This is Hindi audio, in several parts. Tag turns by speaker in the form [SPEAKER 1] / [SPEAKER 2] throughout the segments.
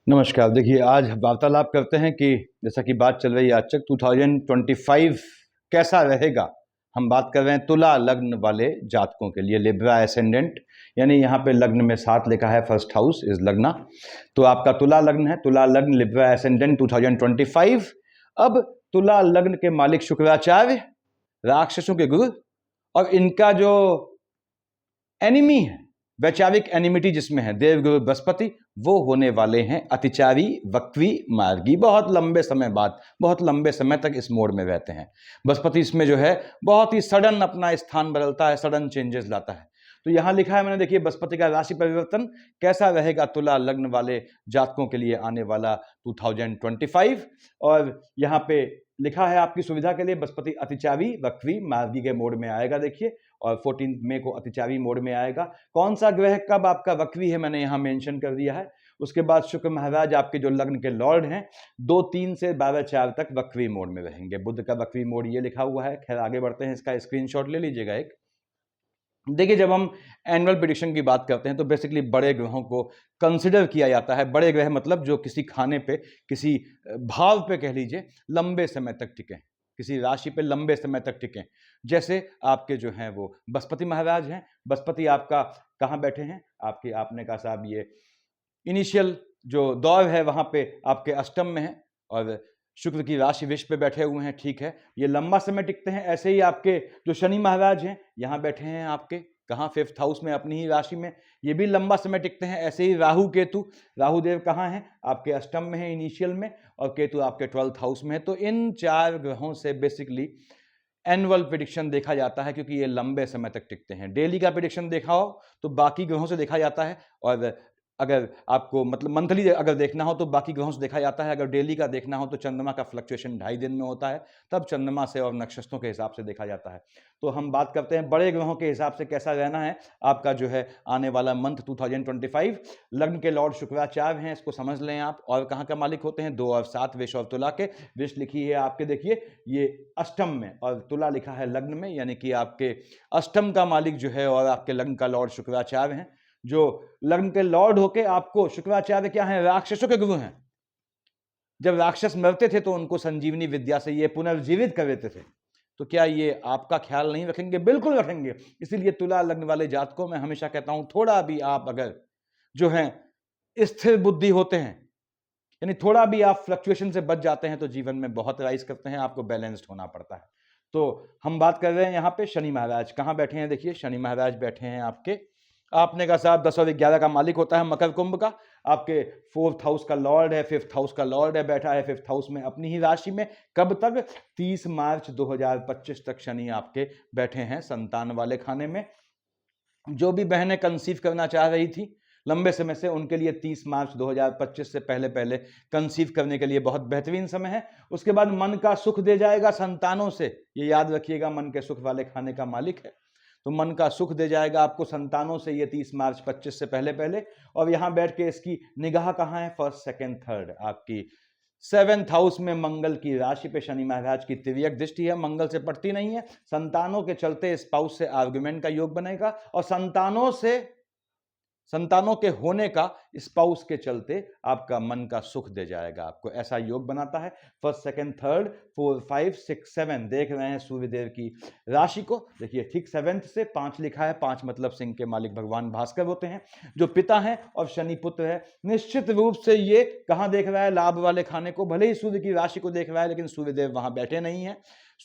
[SPEAKER 1] नमस्कार। देखिए, आज वार्तालाप करते हैं कि जैसा कि बात चल रही है आज तक 2025 कैसा रहेगा। हम बात कर रहे हैं तुला लग्न वाले जातकों के लिए, लिब्रा एसेंडेंट, यानी यहाँ पे लग्न में 7 लिखा है, फर्स्ट हाउस इज लग्ना। तो आपका तुला लग्न है, तुला लग्न लिब्रा एसेंडेंट 2025। अब तुला लग्न के मालिक शुक्राचार्य, राक्षसों के गुरु, और इनका जो एनिमी है, वैचारिक एनिमिटी जिसमें है, देवगुरु बृहस्पति, वो होने वाले हैं अतिचारी वक्री मार्गी। बहुत लंबे समय बाद, बहुत लंबे समय तक इस मोड में रहते हैं। बृहस्पति इसमें जो है बहुत ही सडन अपना स्थान बदलता है, सडन चेंजेस लाता है। तो यहां लिखा है मैंने, देखिए बृहस्पति का राशि परिवर्तन कैसा रहेगा तुला लग्न वाले जातकों के लिए आने वाला 2025। और यहाँ पे लिखा है आपकी सुविधा के लिए, बृहस्पति अतिचारी वक्री मार्गी के मोड में आएगा। देखिए, और 14 मई को अतिचारी मोड में आएगा। कौन सा ग्रह कब आपका वक्री है मैंने यहां मेंशन कर दिया है। उसके बाद शुक्र महाराज आपके जो लग्न के लॉर्ड हैं 2-3 से 12-4 तक वक्री मोड में रहेंगे। बुध का वक्री मोड ये लिखा हुआ है। खैर आगे बढ़ते हैं, इसका स्क्रीनशॉट ले लीजिएगा एक। देखिए, जब हम एनुअल प्रेडिक्शन की बात करते हैं तो बेसिकली बड़े ग्रहों को कंसिडर किया जाता है। बड़े ग्रह मतलब जो किसी खाने पे, किसी भाव पे कह लीजिए, लंबे समय तक टिके, किसी राशि पे लंबे समय तक टिके। जैसे आपके जो हैं वो बृहस्पति महाराज हैं। बृहस्पति आपका कहाँ बैठे हैं, आपके, आपने कहा साहब ये इनिशियल जो दौर है वहां पे आपके अष्टम में है, और शुक्र की राशि विष पे बैठे हुए हैं। ठीक है, ये लंबा समय टिकते हैं। ऐसे ही आपके जो शनि महाराज हैं यहाँ बैठे हैं आपके कहाँ, 5th हाउस में, अपनी ही राशि में, ये भी लंबा समय टिकते हैं। ऐसे ही राहु केतु, राहु देव कहाँ हैं, आपके अष्टम में है इनिशियल में, और केतु आपके 12th हाउस में है। तो इन 4 ग्रहों से बेसिकली एनुअल प्रेडिक्शन देखा जाता है, क्योंकि ये लंबे समय तक टिकते हैं। डेली का प्रेडिक्शन देखा हो तो बाकी ग्रहों से देखा जाता है, और अगर आपको मतलब मंथली अगर देखना हो तो बाकी ग्रहों से देखा जाता है। अगर डेली का देखना हो तो चंद्रमा का फ्लक्चुएशन 2.5 दिन में होता है, तब चंद्रमा से और नक्षत्रों के हिसाब से देखा जाता है। तो हम बात करते हैं बड़े ग्रहों के हिसाब से कैसा रहना है आपका जो है आने वाला मंथ 2025। लग्न के लॉर्ड शुक्राचार्य हैं, इसको समझ लें आप। और कहाँ का मालिक होते हैं, 2 और 7, विष और तुला के। विष लिखी है आपके, देखिए ये अष्टम में, और तुला लिखा है लग्न में, यानी कि आपके अष्टम का मालिक जो है और आपके लग्न का लॉर्ड शुक्राचार्य हैं। जो लग्न के लॉर्ड होके आपको शुक्राचार्य क्या है, राक्षसों के गुरु हैं। जब राक्षस मरते थे तो उनको संजीवनी विद्या से ये पुनर्जीवित कर देते थे। तो क्या ये आपका ख्याल नहीं रखेंगे? बिल्कुल रखेंगे। इसीलिए तुला लग्न वाले जातकों में हमेशा कहता हूं, थोड़ा भी आप अगर जो है स्थिर बुद्धि होते हैं, यानी थोड़ा भी आप फ्लक्चुएशन से बच जाते हैं, तो जीवन में बहुत राइज करते हैं। आपको बैलेंस्ड होना पड़ता है। तो हम बात कर रहे हैं यहाँ पे शनि महाराज कहाँ बैठे हैं। देखिए, शनि महाराज बैठे हैं आपके, आपने कहा साहब 10 और 11 का मालिक होता है मकर कुंभ का, आपके 4th हाउस का लॉर्ड है, 5th हाउस का लॉर्ड है, बैठा है 5th हाउस में अपनी ही राशि में। कब तक? 30 मार्च 2025 तक शनि आपके बैठे हैं संतान वाले खाने में। जो भी बहनें कंसीव करना चाह रही थी लंबे समय से, उनके लिए 30 मार्च 2025 से पहले पहले कंसीव करने के लिए बहुत बेहतरीन समय है। उसके बाद मन का सुख दे जाएगा संतानों से, ये याद रखिएगा, मन के सुख वाले खाने का मालिक है, तो मन का सुख दे जाएगा आपको संतानों से ये 30 मार्च 25 से पहले पहले। और यहां बैठ के इसकी निगाह कहां है, 1st, 2nd, 3rd, आपकी 7th हाउस में मंगल की राशि पे शनि महाराज की तिर्यक दृष्टि है। मंगल से पड़ती नहीं है, संतानों के चलते स्पाउस से आर्गुमेंट का योग बनेगा, और संतानों के होने का स्पाउस के चलते आपका मन का सुख दे जाएगा आपको, ऐसा योग बनाता है। 1st, 2nd, 3rd, 4, 5, 6, 7 देख रहे हैं सूर्यदेव की राशि को। देखिए ठीक 7th से 5 लिखा है, 5 मतलब सिंह के मालिक भगवान भास्कर होते हैं, जो पिता हैं और शनि पुत्र है। निश्चित रूप से ये कहां देख रहा है, लाभ वाले खाने को। भले ही सूर्य की राशि को देख रहा है, लेकिन सूर्यदेव वहां बैठे नहीं है,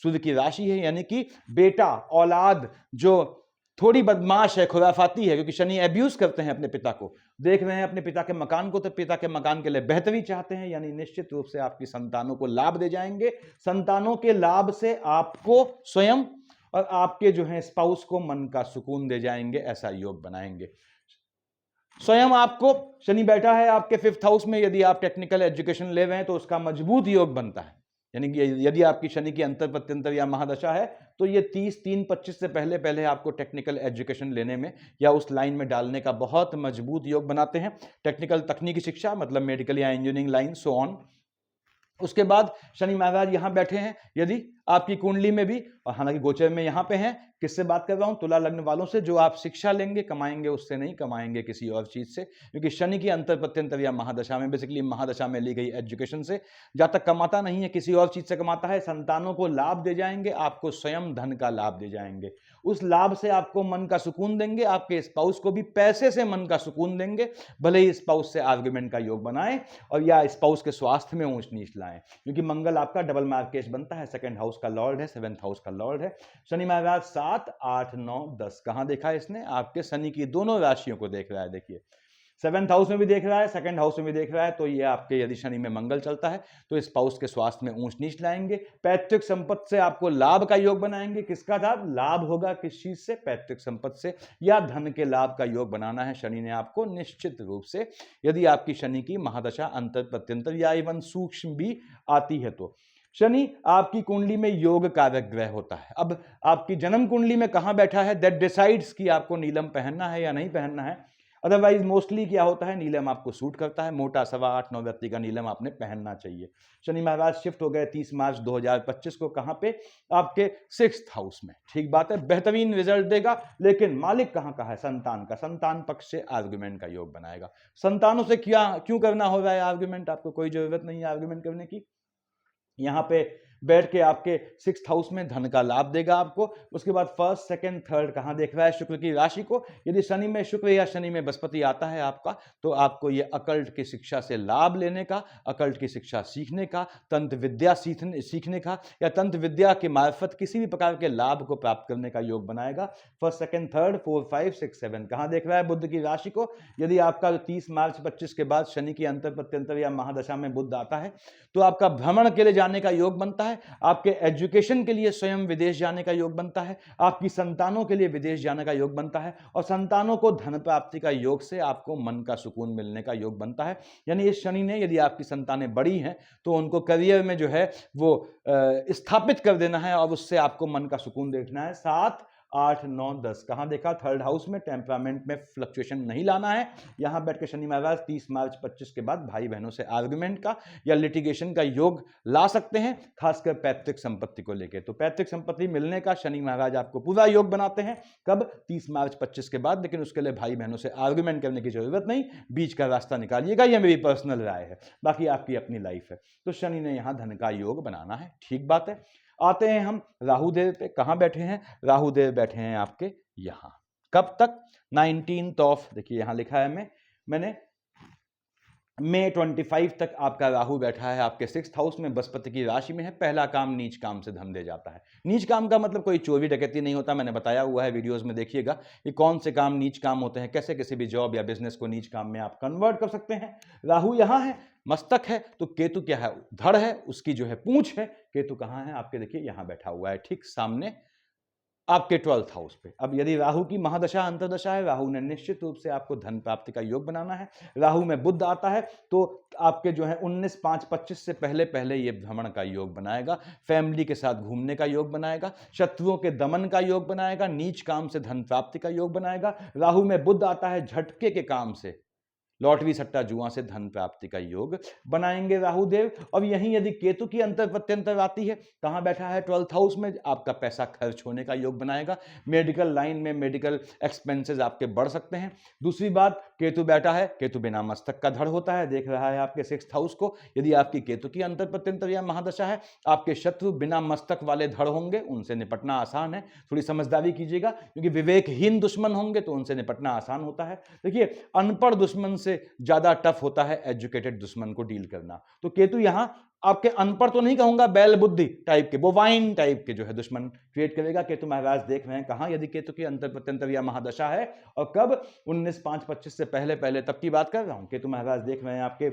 [SPEAKER 1] सूर्य की राशि है, यानी कि बेटा औलाद जो थोड़ी बदमाश है, खुराफाती है, क्योंकि शनि एब्यूज करते हैं अपने पिता को। देख रहे हैं अपने पिता के मकान को, तो पिता के मकान के लिए बेहतरी चाहते हैं, यानी निश्चित रूप से आपकी संतानों को लाभ दे जाएंगे। संतानों के लाभ से आपको स्वयं और आपके जो है स्पाउस को मन का सुकून दे जाएंगे, ऐसा योग बनाएंगे। स्वयं आपको शनि बैठा है आपके 5th हाउस में, यदि आप टेक्निकल एजुकेशन ले रहे हैं तो उसका मजबूत योग बनता है। यानी कि यदि आपकी शनि की अंतर प्रत्यंतर या महादशा है तो ये 30/3/25 से पहले पहले आपको टेक्निकल एजुकेशन लेने में या उस लाइन में डालने का बहुत मजबूत योग बनाते हैं। टेक्निकल तकनीकी शिक्षा मतलब मेडिकल या इंजीनियरिंग लाइन, सो ऑन। उसके बाद शनि महाराज यहां बैठे हैं, यदि आपकी कुंडली में भी, और हालांकि गोचर में यहाँ पे हैं। किससे बात कर रहा हूँ? तुला लग्न वालों से। जो आप शिक्षा लेंगे, कमाएंगे, उससे नहीं, कमाएंगे किसी और चीज से, क्योंकि शनि की अंतर प्रत्यंतर या महादशा में, बेसिकली महादशा में ली गई एजुकेशन से जहां तक कमाता नहीं है, किसी और चीज से कमाता है। संतानों को लाभ दे जाएंगे, आपको स्वयं धन का लाभ दे जाएंगे। उस लाभ से आपको मन का सुकून देंगे, आपके स्पाउस को भी पैसे से मन का सुकून देंगे, भले ही स्पाउस से आर्गुमेंट का योग बनाए और या स्पाउस के स्वास्थ्य में ऊंच नीच लाएं, क्योंकि मंगल आपका डबल मार्केश बनता है, सेकंड हाउस का लॉर्ड है, सेवेंथ हाउस का लॉर्ड है। शनि महाराज 7, 8, 9, 10 कहां देखा है इसने? आपके शनि की दोनों राशियों को देख रहा है। देखिए, सेवेंथ हाउस में भी देख रहा है, सेकंड हाउस में भी देख रहा है। तो ये आपके, यदि शनि में मंगल चलता है तो स्पाउस के स्वास्थ्य में ऊंच नीच लाएंगे। पैतृक संपत्ति से आपको लाभ का योग बनाएंगे। किसका लाभ? लाभ होगा किस चीज से? पैतृक संपत्ति से, या धन के लाभ का योग बनाना है शनि ने आपको निश्चित रूप से, यदि आपकी शनि की महादशा अंतर प्रत्यंतर या इवन सूक्ष्म भी आती है तो। शनि आपकी कुंडली में योग कारक ग्रह होता है। अब आपकी जन्म कुंडली में कहां बैठा है, दैट डिसाइड्स कि आपको नीलम पहनना है या नहीं पहनना है। अदरवाइज मोस्टली क्या होता है, नीलम आपको सूट करता है, मोटा 8.25-9 व्यक्ति का नीलम आपने पहनना चाहिए। शनि महाराज शिफ्ट हो गए 30 मार्च 2025 को, कहां पे? आपके 6th हाउस में। ठीक बात है, बेहतरीन रिजल्ट देगा, लेकिन मालिक कहां का है? संतान का। संतान पक्ष से आर्गुमेंट का योग बनाएगा। संतानों से क्यों करना हो रहा है आर्गुमेंट? आपको कोई जरूरत नहीं है आर्गुमेंट करने की। यहां पे बैठ के आपके 6th हाउस में धन का लाभ देगा आपको। उसके बाद 1st, 2nd, 3rd कहां देख रहा है? शुक्र की राशि को। यदि शनि में शुक्र या शनि में बृहस्पति आता है आपका, तो आपको ये अकल्ट की शिक्षा से लाभ लेने का, अकल्ट की शिक्षा सीखने का, तंत्र विद्या सीखने का, या तंत्र विद्या के मार्फत किसी भी प्रकार के लाभ को प्राप्त करने का योग बनाएगा। 1st, 2nd, 3rd, 4, 5, 6, 7 कहां देख रहा है? बुध की राशि को। यदि आपका 30 मार्च 25 के बाद शनि की अंतर प्रत्यंतर या महादशा में बुध आता है, तो आपका भ्रमण के लिए जाने का योग बनता है, आपके एजुकेशन के लिए स्वयं विदेश जाने का योग बनता है, आपकी संतानों के लिए विदेश जाने का योग बनता है, और संतानों को धन प्राप्ति का योग से आपको मन का सुकून मिलने का योग बनता है। यानी इस शनि ने, यदि आपकी संतानें बड़ी हैं, तो उनको करियर में जो है वो स्थापित कर देना है, और उससे आपको मन का सुकून देखना है। 7, 8, 9, 10 कहां देखा? 3rd हाउस में। टेम्परामेंट में फ्लक्चुएशन नहीं लाना है। यहां बैठ के शनि महाराज 30 मार्च 25 के बाद भाई बहनों से आर्गुमेंट का या लिटिगेशन का योग ला सकते हैं, खासकर पैतृक संपत्ति को लेकर। तो पैतृक संपत्ति मिलने का शनि महाराज आपको पूरा योग बनाते हैं। कब? 30 मार्च 25 के बाद। लेकिन उसके लिए भाई बहनों से आर्गुमेंट करने की जरूरत नहीं, बीच का रास्ता निकालिएगा। यह मेरी पर्सनल राय है, बाकी आपकी अपनी लाइफ है। तो शनि ने यहां धन का योग बनाना है। ठीक बात है। आते हैं हम राहुदेव पे। कहां बैठे हैं? राहुदेव बैठे हैं आपके यहां। कब तक? 19th ऑफ, देखिए यहां लिखा है मैंने मई 25 तक आपका राहु बैठा है आपके 6th हाउस में, बृहस्पति की राशि में है। पहला काम नीच काम से धन दे जाता है। नीच काम का मतलब कोई चोरी डकैती नहीं होता, मैंने बताया हुआ है वीडियोस में, देखिएगा कि कौन से काम नीच काम होते हैं, कैसे किसी भी जॉब या बिजनेस को नीच काम में आप कन्वर्ट कर सकते हैं। राहु यहां है, मस्तक है, तो केतु क्या है? धड़ है, उसकी जो है पूंछ है। केतु कहां है आपके? देखिए यहां बैठा हुआ है, ठीक सामने आपके 12th हाउस पे। अब यदि राहु की महादशा अंतरदशा है, राहु ने निश्चित रूप से आपको धन प्राप्ति का योग बनाना है। राहु में बुध आता है, तो आपके जो है 19/5/25 से पहले पहले ये भ्रमण का योग बनाएगा, फैमिली के साथ घूमने का योग बनाएगा, शत्रुओं के दमन का योग बनाएगा, नीच काम से धन प्राप्ति का योग बनाएगा। राहु में बुध आता है, झटके के काम से, लॉटरी सट्टा जुआ से धन प्राप्ति का योग बनाएंगे राहुदेव। और यहीं यदि केतु की अंतर प्रत्यंतर आती है, कहां बैठा है? 12th हाउस में। आपका पैसा खर्च होने का योग बनाएगा, मेडिकल लाइन में मेडिकल एक्सपेंसेस आपके बढ़ सकते हैं। दूसरी बात, केतु बैठा है, केतु बिना मस्तक का धड़ होता है, देख रहा है आपके 6th हाउस को। यदि आपकी केतु की अंतर प्रत्यंतर या महादशा है, आपके शत्रु बिना मस्तक वाले धड़ होंगे, उनसे निपटना आसान है। थोड़ी समझदारी कीजिएगा, क्योंकि विवेकहीन दुश्मन होंगे तो उनसे निपटना आसान होता है। देखिए, अनपढ़ दुश्मन से ज्यादा टफ होता है एजुकेटेड दुश्मन को डील करना। तो केतु यहां आपके अनपढ़ तो नहीं कहूंगा, बैल बुद्धि टाइप के, बोवाइन टाइप के जो है दुश्मन क्रिएट करेगा। केतु महाराज देख रहे हैं कहां? यदि केतु की अंतर प्रत्यंतर या महादशा है, और कब? 19/5/25 से पहले पहले तब की बात कर रहा हूं। केतु महाराज देख रहे हैं आपके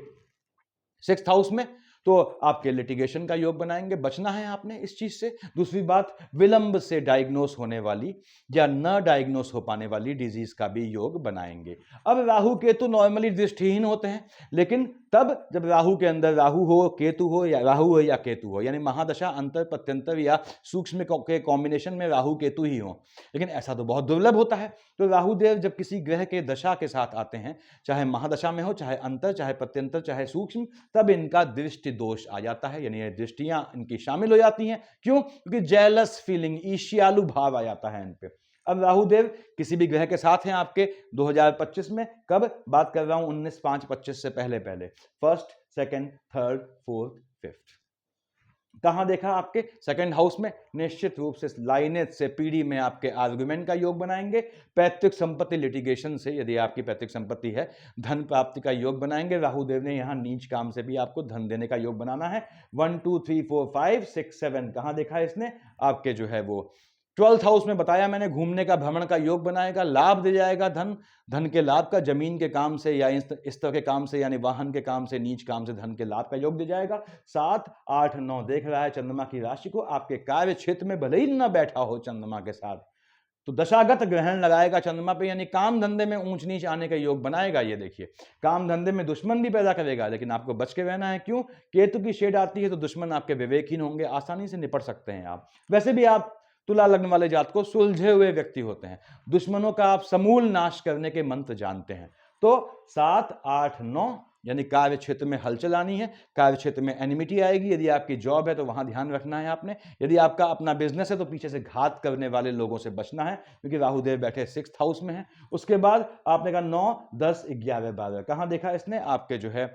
[SPEAKER 1] 6th हाउस में, तो आपके लिटिगेशन का योग बनाएंगे। बचना है आपने इस चीज से। दूसरी बात, विलंब से डायग्नोस होने वाली या न डायग्नोस हो पाने वाली डिजीज का भी योग बनाएंगे। अब राहु केतु नॉर्मली दृष्टिहीन होते हैं, लेकिन तब जब राहु के अंदर राहु हो, केतु हो, या राहु हो या केतु हो, यानी महादशा, अंतर प्रत्यंतर या सूक्ष्म के कॉम्बिनेशन में राहु केतु ही हो। लेकिन ऐसा तो बहुत दुर्लभ होता है। तो राहु देव जब किसी ग्रह के दशा के साथ आते हैं, चाहे महादशा में हो, चाहे अंतर, चाहे प्रत्यंतर, चाहे सूक्ष्म, तब इनका दृष्टि दोष आ जाता है, यानी ये दृष्टियां इनकी शामिल हो जाती हैं। क्यों? क्योंकि जेलस फीलिंग, ईर्ष्यालु भाव आ जाता है इन पे। अब राहुदेव किसी भी ग्रह के साथ हैं आपके 2025 में, कब बात कर रहा हूं 19/5/25 से पहले पहले, first, second, third, fourth, fifth. कहां देखा? आपके सेकंड हाउस में। निश्चित रूप से लाइनेज से पीढ़ी में आपके आर्गुमेंट का योग बनाएंगे, पैतृक संपत्ति लिटिगेशन से, यदि आपकी पैतृक संपत्ति है, धन प्राप्ति का योग बनाएंगे। राहुदेव ने यहां नीच काम से भी आपको धन देने का योग बनाना है। 1 2 3 4 5 6 7 कहां देखा है इसने? आपके जो है वो 12th हाउस में बताया मैंने, घूमने का, भ्रमण का योग बनाएगा, लाभ दे जाएगा, धन के लाभ का, जमीन के काम से या इस तरह के काम से, यानी वाहन के काम से, नीच काम से धन के लाभ का योग दे जाएगा। 7 8 9 देख रहा है चंद्रमा की राशि को, आपके कार्य क्षेत्र में भले ही न बैठा हो चंद्रमा के साथ, तो दशागत ग्रहण लगाएगा चंद्रमा पे, यानी काम धंधे में ऊंच नीच आने का योग बनाएगा। ये देखिए, काम धंधे में दुश्मन भी पैदा करेगा, लेकिन आपको बच के रहना है। क्यों? केतु की शेड आती है तो दुश्मन आपके विवेकहीन होंगे, आसानी से निपट सकते हैं आप। वैसे भी आप तुला लग्न वाले जात को सुलझे हुए व्यक्ति होते हैं, दुश्मनों का आप समूल नाश करने के मंत्र जानते हैं। तो 7 8 9 यानी कार्य क्षेत्र में हलचल आनी है, कार्य क्षेत्र में एनिमिटी आएगी। यदि आपकी जॉब है तो वहां ध्यान रखना है आपने। यदि आपका अपना बिजनेस है तो पीछे से घात करने वाले लोगों से बचना है, क्योंकि राहुदेव बैठे 6th हाउस में है। उसके बाद आपने कहा 9 10 11 12 कहां देखा इसने? आपके जो है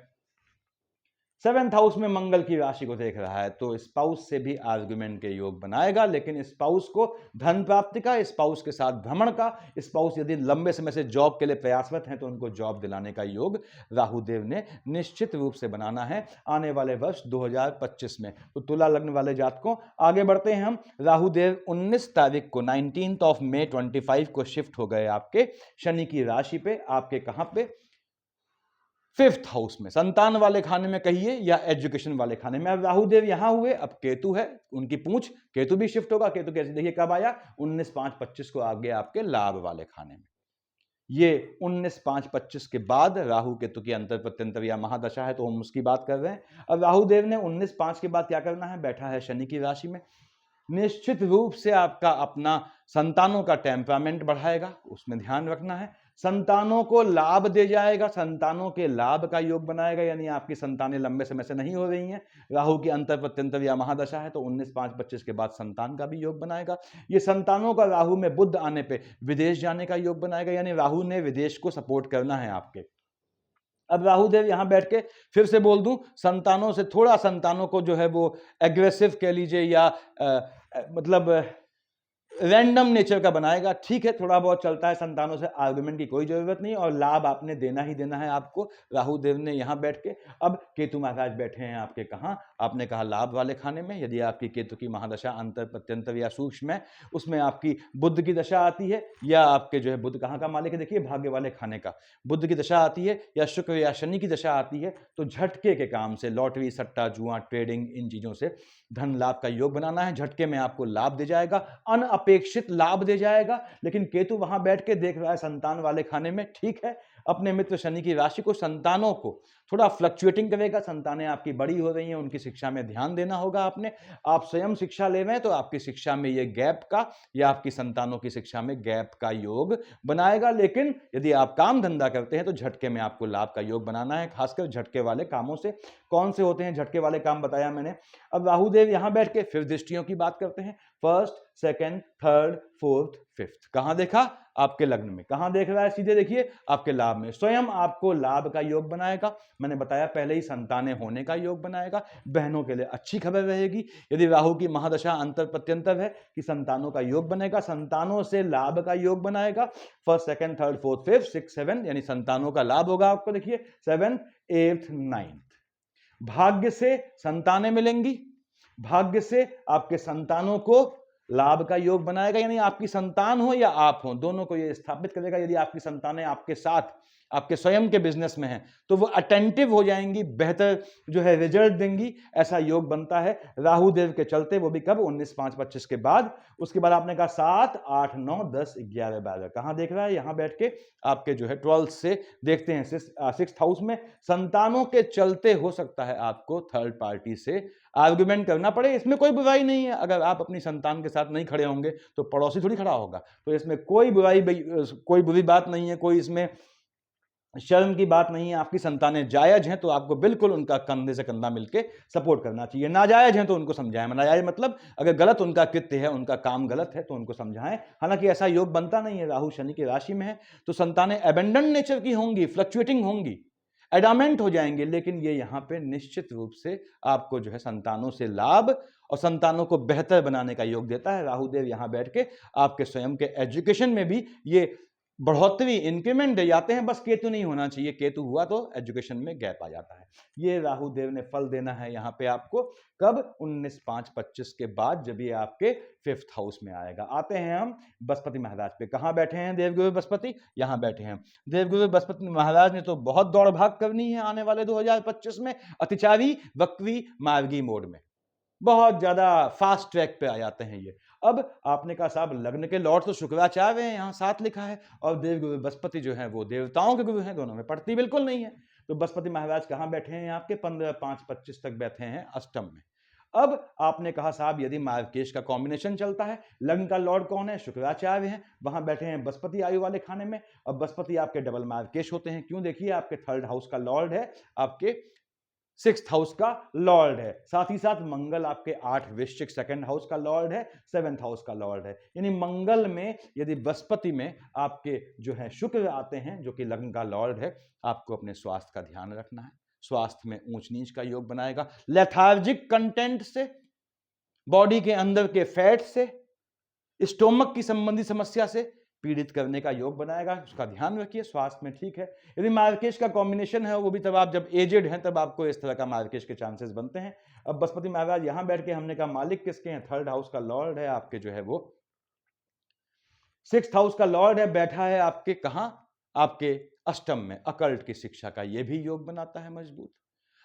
[SPEAKER 1] 7th हाउस में मंगल की राशि को देख रहा है, तो स्पाउस से भी आर्गुमेंट के योग बनाएगा, लेकिन स्पाउस को धन प्राप्ति का, स्पाउस के साथ भ्रमण का, स्पाउस यदि लंबे समय से जॉब के लिए प्रयासरत हैं तो उनको जॉब दिलाने का योग राहुदेव ने निश्चित रूप से बनाना है आने वाले वर्ष 2025 में। तो तुला लग्न वाले जातकों, आगे बढ़ते हैं हम। राहुदेव 19 तारीख को 19 मई 25 को शिफ्ट हो गए आपके शनि की राशि पे। आपके कहां पे? 5th हाउस में, संतान वाले खाने में कहिए या एजुकेशन वाले खाने में। अब राहुदेव यहां हुए, अब केतु है, उनकी पूंछ, केतु भी शिफ्ट होगा। केतु कैसे देखिए कब आया? 19/5/25 को आ गया आपके लाभ वाले खाने में। ये 19/5/25 के बाद राहु केतु की अंतर प्रत्यंतर या महादशा है, तो हम उसकी बात कर रहे हैं। अब राहुदेव ने 19/5 के बाद क्या करना है? बैठा है शनि की राशि में। निश्चित रूप से आपका अपना संतानों का टेम्परामेंट बढ़ाएगा, उसमें ध्यान रखना है। संतानों को लाभ दे जाएगा, संतानों के लाभ का योग बनाएगा, यानी आपकी संतानें लंबे समय से नहीं हो रही हैं, राहु की अंतर प्रत्यंतर या महादशा है, तो 19/5/25 के बाद संतान का भी योग बनाएगा। ये संतानों का राहु में बुध आने पे विदेश जाने का योग बनाएगा, यानी राहु ने विदेश को सपोर्ट करना है आपके। अब राहुदेव यहां बैठ के फिर से बोल दूं, संतानों से थोड़ा, संतानों को जो है वो एग्रेसिव कह लीजिए या मतलब रैंडम नेचर का बनाएगा। ठीक है, थोड़ा बहुत चलता है, संतानों से आर्गुमेंट की कोई जरूरत नहीं, और लाभ आपने देना ही देना है आपको। राहुदेव ने यहां बैठ के। अब केतु महाराज बैठे हैं आपके कहां? आपने कहा लाभ वाले खाने में। यदि आपकी केतु की महादशा अंतर प्रत्यंतर या सूक्ष्म है, उसमें आपकी बुध की दशा आती है, या आपके जो है बुध कहां का मालिक है? देखिए भाग्य वाले खाने का बुध की दशा आती है, या शुक्र या शनि की दशा आती है, तो झटके के काम से, लॉटरी, सट्टा, जुआ, ट्रेडिंग, इन चीजों से धन लाभ का योग बनाना है। झटके में आपको लाभ दे जाएगा, अनअपेक्षित लाभ दे जाएगा। लेकिन केतु वहां बैठ के देख रहा है संतान वाले खाने में। ठीक है, अपने मित्र शनि की राशि को, संतानों को थोड़ा फ्लक्चुएटिंग करेगा। संतानें आपकी बड़ी हो रही हैं, उनकी शिक्षा में ध्यान देना होगा आपने। आप स्वयं शिक्षा ले रहे हैं तो आपकी शिक्षा में ये गैप का, या आपकी संतानों की शिक्षा में गैप का योग बनाएगा। लेकिन यदि आप काम धंधा करते हैं तो झटके में आपको लाभ का योग बनाना है, खासकर झटके वाले कामों से। कौन से होते हैं झटके वाले काम? बताया मैंने। अब राहुदेव यहां बैठ के फिर दृष्टियों की बात करते हैं। First, second, third, fourth, fifth कहां देखा? आपके लग्न में। कहां देख रहा है? सीधे देखिए आपके लाभ में। स्वयं आपको लाभ का योग बनाएगा। मैंने बताया पहले ही, संतानें होने का योग बनाएगा। बहनों के लिए अच्छी खबर रहेगी। यदि राहु की महादशा अंतर प्रत्यंतर है कि संतानों का योग बनेगा, संतानों से लाभ का योग बनाएगा। First, second, third, fourth, fifth, 6 7 यानी संतानों का लाभ होगा आपको। देखिए 7th 8th 9th भाग्य से संतानें मिलेंगी। भाग्य से आपके संतानों को लाभ का योग बनाएगा, यानी आपकी संतान हो या आप हो, दोनों को यह स्थापित करेगा। यदि आपकी संतानें आपके साथ आपके स्वयं के बिजनेस में हैं, तो वो अटेंटिव हो जाएंगी, बेहतर जो है रिजल्ट देंगी, ऐसा योग बनता है राहु देव के चलते। वो भी कब? 19/5/25 के बाद। उसके बाद आपने कहा 7, 8, 9, 10, 11, 12 कहां देख रहा है? यहां बैठ के आपके जो है 12 से देखते हैं 6th हाउस में। संतानों के चलते हो सकता है आपको थर्ड पार्टी से आर्गुमेंट करना पड़े। इसमें कोई बुराई नहीं है, अगर आप अपनी संतान के साथ नहीं खड़े होंगे तो पड़ोसी थोड़ी खड़ा होगा, तो इसमें कोई बुरी बात नहीं है, कोई इसमें शर्म की बात नहीं है। आपकी संतानें जायज हैं तो आपको बिल्कुल उनका कंधे से कंधा मिलके सपोर्ट करना चाहिए। नाजायज हैं तो उनको समझाएं। नाजायज मतलब अगर गलत उनका कृत्य है, उनका काम गलत है, तो उनको समझाएं। हालांकि ऐसा योग बनता नहीं है, राहु शनि की राशि में है, तो संतानें एबेंडन नेचर की होंगी, फ्लक्चुएटिंग होंगी, एडामेंट हो जाएंगे, लेकिन ये यहां पे निश्चित रूप से आपको जो है संतानों से लाभ और संतानों को बेहतर बनाने का योग देता है। राहु देव यहां बैठ के आपके स्वयं के एजुकेशन में भी ये बढ़ोतरी, इंक्रीमेंट दे जाते हैं। बस केतु नहीं होना चाहिए, केतु हुआ तो एजुकेशन में गैप आ जाता है। ये राहु देव ने फल देना है यहां पे आपको कब? 19/5/25 के बाद, जब ये आपके 5th हाउस में आएगा। आते हैं हम बृहस्पति महाराज पे। कहां बैठे हैं देवगुरु बृहस्पति? यहां बैठे हैं। देवगुरु बृहस्पति महाराज ने तो बहुत दौड़ भाग करनी है आने वाले 2025 में, अतिचारी वक्री मार्गी मोड में, बहुत ज्यादा फास्ट ट्रैक पे आ जाते हैं ये। अब आपने कहा साहब लग्न के लॉर्ड तो शुक्राचार्य हैं, यहाँ 7 लिखा है, और देवगुरु बृहस्पति जो है वो देवताओं के गुरु हैं, दोनों में पड़ती बिल्कुल नहीं है। तो बृहस्पति महाराज कहाँ बैठे हैं? आपके 15/5/25 तक बैठे हैं अष्टम में। अब आपने कहा साहब यदि मार्गकेश का कॉम्बिनेशन चलता है, लग्न का लॉर्ड कौन है? शुक्राचार्य हैं, वहां बैठे हैं बृहस्पति आयु वाले खाने में, और बृहस्पति आपके डबल मार्गकेश होते हैं। क्यों? देखिए आपके 3rd हाउस का लॉर्ड है, आपके 6th हाउस का लॉर्ड है, साथ ही साथ मंगल आपके 8 वृश्चिक 2nd हाउस का लॉर्ड है, 7th हाउस का लॉर्ड है। यानी मंगल में यदि बृहस्पति में आपके जो है शुक्र आते हैं, जो कि लग्न का लॉर्ड है, आपको अपने स्वास्थ्य का ध्यान रखना है। स्वास्थ्य में ऊंच नीच का योग बनाएगा, लेथार्जिक कंटेंट से, बॉडी के अंदर के फैट से, स्टोमक की संबंधी समस्या से पीड़ित करने का योग बनाएगा। उसका ध्यान रखिए, स्वास्थ्य में ठीक है। यदि मार्गकेश का कॉम्बिनेशन है, वो भी तब आप जब एजेड हैं तब आपको इस तरह का मार्गकेश के चांसेस बनते हैं। अब बृहस्पति महाराज यहां बैठ के हमने कहा मालिक किसके हैं? 3rd हाउस का लॉर्ड है आपके जो है वो 6th हाउस का लॉर्ड है, बैठा है आपके कहां? आपके अष्टम में। अकल्ट की शिक्षा का यह भी योग बनाता है मजबूत।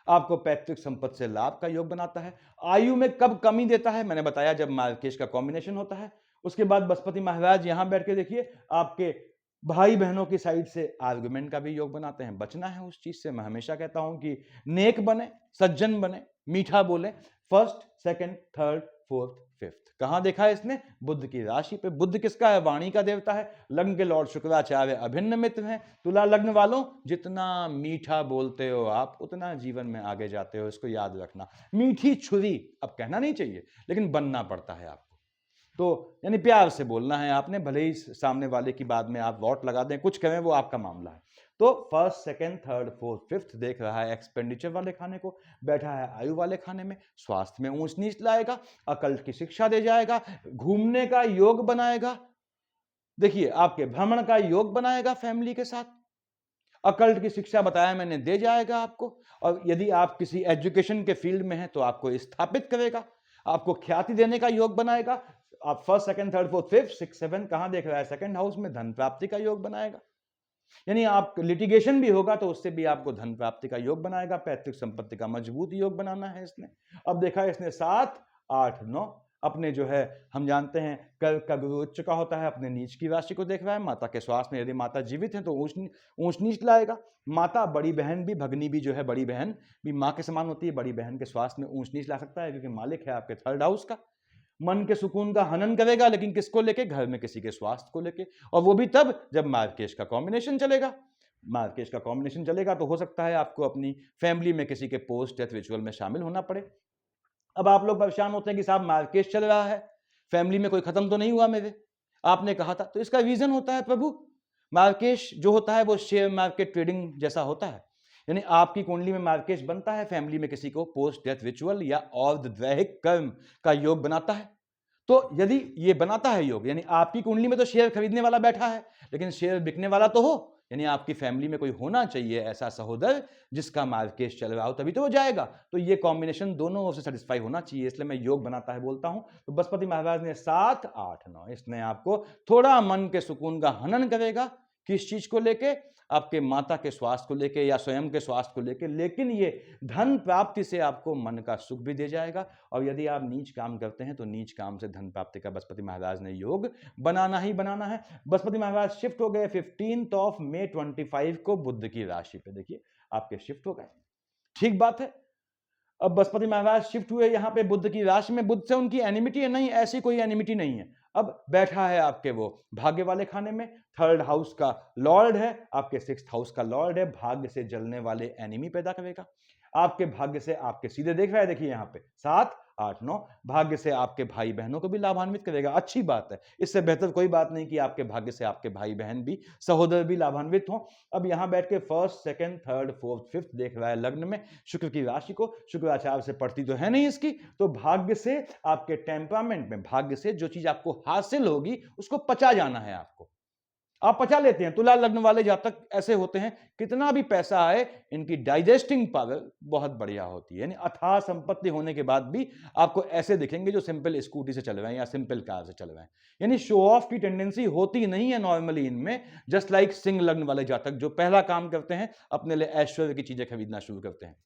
[SPEAKER 1] आपको पैतृक संपत्ति से लाभ का योग बनाता है। आयु में कब कमी देता है? मैंने बताया जब मार्गकेश का कॉम्बिनेशन होता है। उसके बाद बृहस्पति महाराज यहां बैठ के देखिए आपके भाई बहनों की साइड से आर्गुमेंट का भी योग बनाते हैं। बचना है उस चीज से। मैं हमेशा कहता हूं कि नेक बने, सज्जन बने, मीठा बोले। 1st, 2nd, 3rd, 4th, 5th कहां देखा है इसने? बुध की राशि पे। बुध किसका है? वाणी का देवता है। लग्न के लॉर्ड शुक्राचार्य अभिन्न मित्र हैं। तुला लग्न वालों, जितना मीठा बोलते हो आप उतना जीवन में आगे जाते हो, इसको याद रखना। मीठी छुरी, अब कहना नहीं चाहिए लेकिन बनना पड़ता है आपको। तो यानी प्यार से बोलना है आपने, भले ही सामने वाले की बात में आप वोट लगा दें, कुछ करें, वो आपका मामला है। तो 1st, 2nd, 3rd, 4th, 5th देख रहा है एक्सपेंडिचर वाले खाने को, बैठा है आयु वाले खाने में। स्वास्थ्य में ऊंच नीच लाएगा, अकल्ट की शिक्षा दे जाएगा, घूमने का योग बनाएगा। देखिए आपके भ्रमण का योग बनाएगा फैमिली के साथ। अकल्ट की शिक्षा बताया मैंने दे जाएगा आपको। और यदि आप किसी एजुकेशन के फील्ड में हैं तो आपको स्थापित करेगा, आपको ख्याति देने का योग बनाएगा। आप 1st, 2nd, 3rd, 4th, 5th, 6th, 7th कहां देख रहा है? 2nd हाउस में धन प्राप्ति का योग बनाएगा। यानी आप लिटिगेशन भी होगा तो उससे भी आपको धन प्राप्ति का योग बनाएगा। पैतृक संपत्ति का मजबूत योग बनाना है इसने। अब देखा इसने 7, 8, 9 अपने जो है हम जानते हैं कर्क का गुरु उच्च का होता है, अपने नीच की राशि को देख रहा है। माता के स्वास्थ्य में यदि माता जीवित है तो ऊंच नीच लाएगा। माता, बड़ी बहन भी, भगनी भी जो है, बड़ी बहन भी माँ के समान होती है। बड़ी बहन के स्वास्थ्य में ऊंच नीच ला सकता है क्योंकि मालिक है आपके 3rd हाउस का। मन के सुकून का हनन करेगा, लेकिन किसको लेके? घर में किसी के स्वास्थ्य को लेके, और वो भी तब जब मार्गकेश का कॉम्बिनेशन चलेगा। मार्गकेश का कॉम्बिनेशन चलेगा तो हो सकता है आपको अपनी फैमिली में किसी के पोस्ट डेथ रिचुअल में शामिल होना पड़े। अब आप लोग परेशान होते हैं कि साहब मार्गकेश चल रहा है, फैमिली में कोई खत्म तो नहीं हुआ मेरे, आपने कहा था। तो इसका रीजन होता है प्रभु, मार्गकेश जो होता है वो शेयर मार्केट ट्रेडिंग जैसा होता है। यानी आपकी कुंडली में मार्गकेश बनता है, फैमिली में किसी को पोस्ट डेथ रिचुअल या और दैहिक कर्म का योग बनाता है। तो यदि ये बनाता है योग, यानी आपकी कुंडली में तो शेयर खरीदने वाला बैठा है, लेकिन शेयर बिकने वाला तो हो, यानी आपकी फैमिली में कोई होना चाहिए ऐसा सहोदर जिसका मार्गकेश चल रहा हो, तभी तो वो जाएगा। तो ये कॉम्बिनेशन दोनों ओर से सेटिस्फाई होना चाहिए, इसलिए मैं योग बनाता है बोलता हूं। तो बृहस्पति महाराज ने 7, 8, 9 इसने आपको थोड़ा मन के सुकून का हनन करेगा, किस चीज को लेके? आपके माता के स्वास्थ्य को लेके या स्वयं के स्वास्थ्य को लेके। लेकिन ये धन प्राप्ति से आपको मन का सुख भी दे जाएगा। और यदि आप नीच काम करते हैं तो नीच काम से धन प्राप्ति का बृहस्पति महाराज ने योग बनाना ही बनाना है। बृहस्पति महाराज शिफ्ट हो गए 15 मई 25 को बुध की राशि पे। देखिए आपके शिफ्ट हो गए, ठीक बात है। अब बृहस्पति महाराज शिफ्ट हुए यहां पे बुध की राशि में। बुध से उनकी एनिमिटी है? नहीं, ऐसी कोई एनिमिटी नहीं है। अब बैठा है आपके वो भाग्य वाले खाने में, थर्ड हाउस का लॉर्ड है, आपके सिक्स्थ हाउस का लॉर्ड है, भाग्य से जलने वाले एनिमी पैदा करेगा। आपके भाग्य से आपके सीधे देख रहा है, देखिए यहां पे 7, 8, 9 भाग्य से आपके भाई बहनों को भी लाभान्वित करेगा। अच्छी बात है, इससे बेहतर कोई बात नहीं कि आपके भाग्य से आपके भाई बहन भी, सहोदर भी लाभान्वित हों। अब यहां बैठ के first, second, third, fourth, fifth देख रहा है लग्न में शुक्र की राशि को। शुक्र आचार्य से पड़ती तो है नहीं इसकी, तो भाग्य से आपके टेम्परामेंट में, भाग्य से जो चीज आपको हासिल होगी उसको पचा जाना है आपको। आप पचा लेते हैं। तुला लग्न वाले जातक ऐसे होते हैं, कितना भी पैसा आए इनकी डाइजेस्टिंग पावर बहुत बढ़िया होती है। यानी अथाह संपत्ति होने के बाद भी आपको ऐसे दिखेंगे जो सिंपल स्कूटी से चल रहे हैं या सिंपल कार से चल रहे हैं। यानी शो ऑफ की टेंडेंसी होती नहीं है नॉर्मली इनमें। जस्ट लाइक सिंह लग्न वाले जातक जो पहला काम करते हैं अपने लिए ऐश्वर्य की चीजें खरीदना शुरू करते हैं।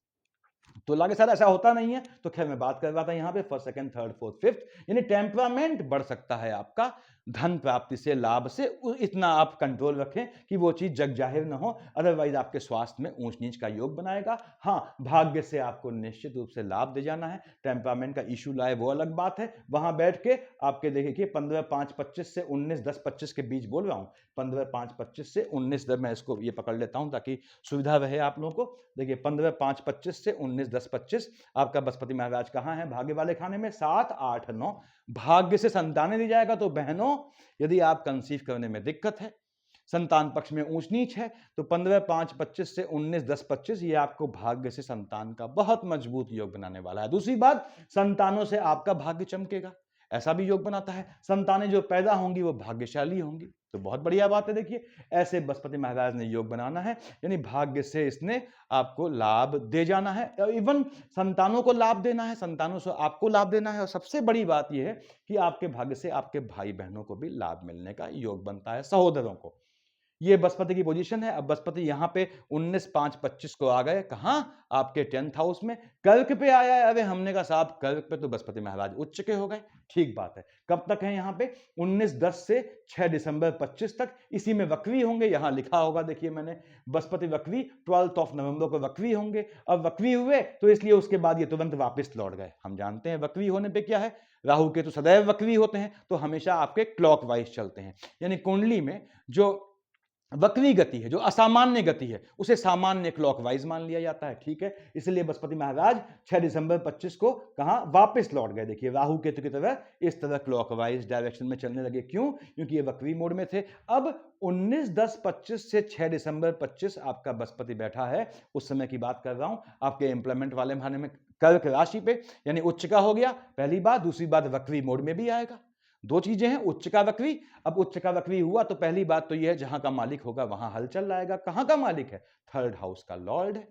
[SPEAKER 1] तुला के साथ ऐसा होता नहीं है। तो खैर मैं बात कर रहा था यहां पे first, second, third, fourth, fifth, यानी टेम्परामेंट बढ़ सकता है आपका धन प्राप्ति से, लाभ से। इतना आप कंट्रोल रखें कि वो चीज जग जाहिर ना हो, अदरवाइज आपके स्वास्थ्य में ऊंच नीच का योग बनाएगा। हाँ, भाग्य से आपको निश्चित रूप से लाभ दे जाना है। टेम्परामेंट का इशू लाए वो अलग बात है। वहां बैठ के आपके देखिए 15/5/25 से 19/10/25 के बीच बोल रहा हूं। 15/5/25 से 19, मैं इसको ये पकड़ लेता हूं ताकि सुविधा रहे आप लोगों को। देखिए 15/5/25 से 19/10/25 आपका बृहस्पति महाराज कहां है? भाग्य वाले खाने में। 7, 8, 9 भाग्य से संतानें दी जाएगा। तो बहनों, यदि आप कंसीव करने में दिक्कत है, संतान पक्ष में ऊंच नीच है, तो 15/5/25 से 19/10/25 ये आपको भाग्य से संतान का बहुत मजबूत योग बनाने वाला है। दूसरी बात, संतानों से आपका भाग्य चमकेगा, ऐसा भी योग बनाता है। संतानें जो पैदा होंगी वो भाग्यशाली होंगी, तो बहुत बढ़िया बात है। देखिए ऐसे बृहस्पति महाराज ने योग बनाना है, यानी भाग्य से इसने आपको लाभ दे जाना है, इवन संतानों को लाभ देना है, संतानों से आपको लाभ देना है। और सबसे बड़ी बात यह है कि आपके भाग्य से आपके भाई बहनों को भी लाभ मिलने का योग बनता है, सहोदरों को। ये बृहस्पति की पोजीशन है। अब बृहस्पति यहां पे 19/5/25 को आ गए। कहां? आपके 10th हाउस में। कर्क पे आया है। अरे हमने कहा साहब कर्क पे तो बृहस्पति महाराज उच्च के हो गए। ठीक बात है। कब तक है यहां पे? 19/10 से 6 दिसंबर 25 तक। इसी में वक्री होंगे, यहां लिखा होगा, देखिए मैंने, बृहस्पति वक्री 12 नवंबर को वक्री होंगे। अब वक्री हुए तो इसलिए उसके बाद ये तुरंत वापस लौट गए। हम जानते हैं वक्री होने पे क्या है, राहु के तो सदैव वक्री होते हैं, तो हमेशा आपके क्लॉकवाइज चलते हैं। यानी कुंडली में जो वक्री गति है, जो असामान्य गति है, उसे सामान्य क्लॉकवाइज मान लिया जाता है। ठीक है, इसलिए बृहस्पति महाराज 6 दिसंबर 25 को कहां? वापस लौट गए। देखिए राहु केतु की तरह इस तरह क्लॉकवाइज डायरेक्शन में चलने लगे। क्यों? क्योंकि ये वक्री मोड में थे। अब 19/10/25 से 6 दिसंबर 25 आपका बृहस्पति बैठा है, उस समय की बात कर रहा हूं, आपके इंप्लीमेंट वाले महीने में कर्क राशि पे, यानी उच्च का हो गया पहली बात। दूसरी बात, वक्री मोड में भी आएगा। दो चीजें हैं, उच्च का वक्री। अब उच्च का वक्री हुआ तो पहली बात तो यह है, जहां का मालिक होगा वहां हलचल लाएगा। कहां का मालिक है? थर्ड हाउस का लॉर्ड है।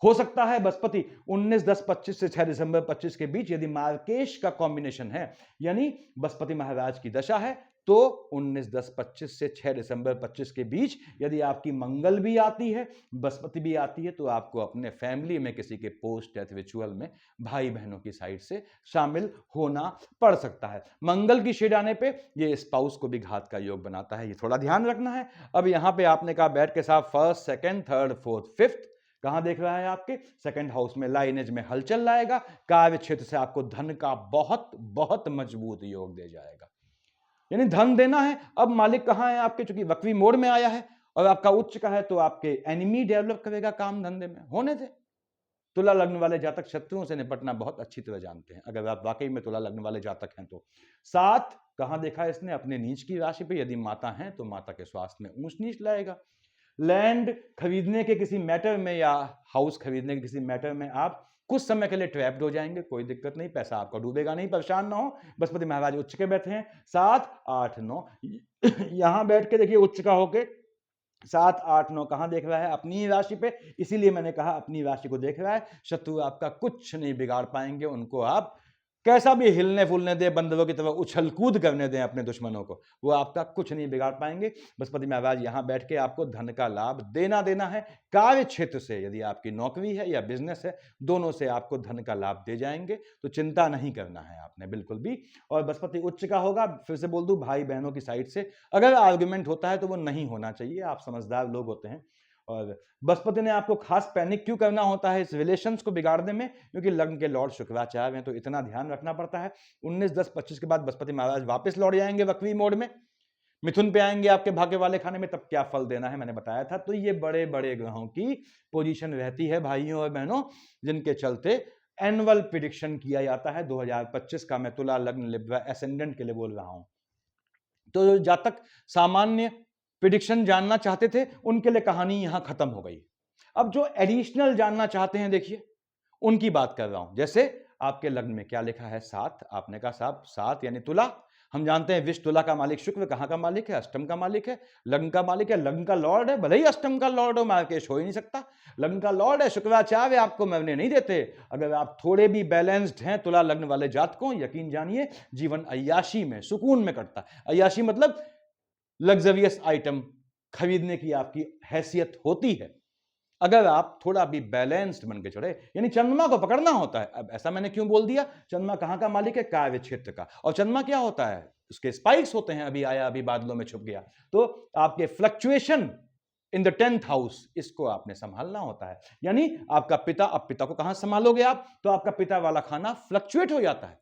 [SPEAKER 1] हो सकता है बृहस्पति 19/10/25 से 6 दिसंबर 25 के बीच, यदि मार्केश का कॉम्बिनेशन है, यानी बृहस्पति महाराज की दशा है, तो 19/10/25 से 6 दिसंबर 25 के बीच यदि आपकी मंगल भी आती है, बृहस्पति भी आती है, तो आपको अपने फैमिली में किसी के पोस्ट डेथ रिचुअल में भाई बहनों की साइड से शामिल होना पड़ सकता है। मंगल की शेड आने पे ये स्पाउस को भी घात का योग बनाता है, ये थोड़ा ध्यान रखना है। अब यहां पे आपने कहा बैठ के साथ first, second, third, fourth, fifth, कहां देख रहा है? आपके सेकंड हाउस में लाइनेज में हलचल लाएगा। कार्य क्षेत्र से आपको धन का बहुत बहुत मजबूत योग दे जाएगा, यानी धन देना है। अब मालिक कहां है आपके? चूंकि वक्री मोड में आया है और आपका उच्च का है, तो आपके एनिमी डेवलप करेगा काम धंधे में, होने दे। तुला लग्न वाले जातक शत्रुओं से निपटना बहुत अच्छी तरह जानते हैं, अगर आप वाकई में तुला लग्न वाले जातक हैं तो। 7 कहां देखा है इसने? अपने नीच की राशि पे। यदि माता है तो माता के स्वास्थ्य में ऊंच नीच लाएगा। लैंड खरीदने के किसी मैटर में या हाउस खरीदने के किसी मैटर में आप कुछ समय के लिए ट्रैप्ड हो जाएंगे, कोई दिक्कत नहीं, पैसा आपका डूबेगा नहीं, परेशान ना हो। बृहस्पति महाराज उच्च के बैठे हैं। 7, 8, 9 यहां बैठ के देखिए उच्च का होके 7, 8, 9 कहां देख रहा है? अपनी राशि पे। इसीलिए मैंने कहा अपनी राशि को देख रहा है। शत्रु आपका कुछ नहीं बिगाड़ पाएंगे, उनको आप कैसा भी हिलने फूलने दे, बंदरों की तरह उछल कूद करने दें अपने दुश्मनों को, वो आपका कुछ नहीं बिगाड़ पाएंगे। बृहस्पति महाराज यहां बैठ के आपको धन का लाभ देना है। कार्य क्षेत्र से, यदि आपकी नौकरी है या बिजनेस है, दोनों से आपको धन का लाभ दे जाएंगे, तो चिंता नहीं करना है आपने बिल्कुल भी। और बृहस्पति उच्च का होगा, फिर से बोल दूं, भाई बहनों की साइड से अगर आर्गुमेंट होता है तो वो नहीं होना चाहिए, आप समझदार लोग होते हैं। और बृहस्पति ने आपको खास पैनिक क्यों करना होता है इस रिलेशंस को बिगाड़ने में, क्योंकि लग्न के लॉर्ड शुक्राचार्य हैं, तो इतना ध्यान रखना पड़ता है। 19-10-25 के बाद बृहस्पति महाराज वापस लौट जाएंगे वक्री मोड में, मिथुन पे आएंगे आपके भाग्य वाले खाने में, तब क्या फल देना है मैंने बताया था। तो ये बड़े बड़े ग्रहों की पोजीशन रहती है भाइयों और बहनों, जिनके चलते एनुअल प्रिडिक्शन किया जाता है 2025 का। मैं तुला लग्न लिब्रा एसेंडेंट के लिए बोल रहा हूं। तो जातक सामान्य प्रिडिक्शन जानना चाहते थे, उनके लिए कहानी यहां खत्म हो गई। अब जो एडिशनल जानना चाहते हैं, देखिए उनकी बात कर रहा हूं। जैसे आपके लग्न में क्या लिखा है, 7, आपने कहा साहब 7 यानी तुला। हम जानते हैं विश्व तुला का मालिक शुक्र कहां का मालिक है, अष्टम का मालिक है, लग्न का मालिक है, लग्न का लॉर्ड है। भले ही अष्टम का लॉर्ड हो, मार्केश हो ही नहीं सकता, लग्न का लॉर्ड है। शुक्राचार्य आपको मरने नहीं देते। अगर आप थोड़े भी बैलेंस्ड हैं तुला लग्न वाले जातकों, यकीन जानिए जीवन अय्याशी में, सुकून में कटता। अय्याशी मतलब लग्जरियस आइटम खरीदने की आपकी हैसियत होती है, अगर आप थोड़ा भी बैलेंस्ड बन के चढ़े। यानी चंद्रमा को पकड़ना होता है। अब ऐसा मैंने क्यों बोल दिया, चंद्रमा कहां का मालिक है, कार्य क्षेत्र का। और चंद्रमा क्या होता है, उसके स्पाइक्स होते हैं, अभी आया अभी बादलों में छुप गया। तो आपके fluctuation in the 10th house, इसको आपने संभालना होता है। यानी आपका पिता, अब पिता को कहां संभालोगे आप, तो आपका पिता वाला खाना फ्लक्चुएट हो जाता है,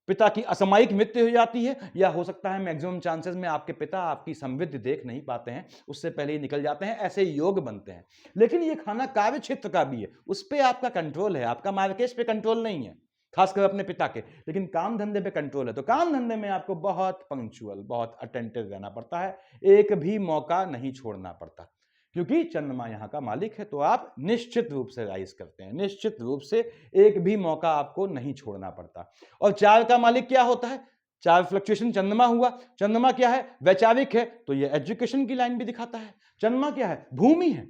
[SPEAKER 1] पिता की असामयिक मृत्यु हो जाती है, या हो सकता है मैक्सिमम चांसेस में आपके पिता आपकी समृद्धि देख नहीं पाते हैं, उससे पहले ही निकल जाते हैं, ऐसे योग बनते हैं। लेकिन ये खाना कार्य क्षेत्र का भी है, उस पर आपका कंट्रोल है, आपका मार्केश पे कंट्रोल नहीं है, खासकर अपने पिता के। लेकिन काम धंधे पे कंट्रोल है। तो काम धंधे में आपको बहुत पंक्चुअल, बहुत अटेंटिव रहना पड़ता है, एक भी मौका नहीं छोड़ना पड़ता, क्योंकि चंद्रमा यहां का मालिक है। तो आप निश्चित रूप से राइज करते हैं, निश्चित रूप से एक भी मौका आपको नहीं छोड़ना पड़ता। और 4 का मालिक क्या होता है, 4 फ्लक्चुएशन चंद्रमा हुआ। चंद्रमा क्या है, वैचारिक है, तो ये एजुकेशन की लाइन भी दिखाता है। चंद्रमा क्या है, भूमि है,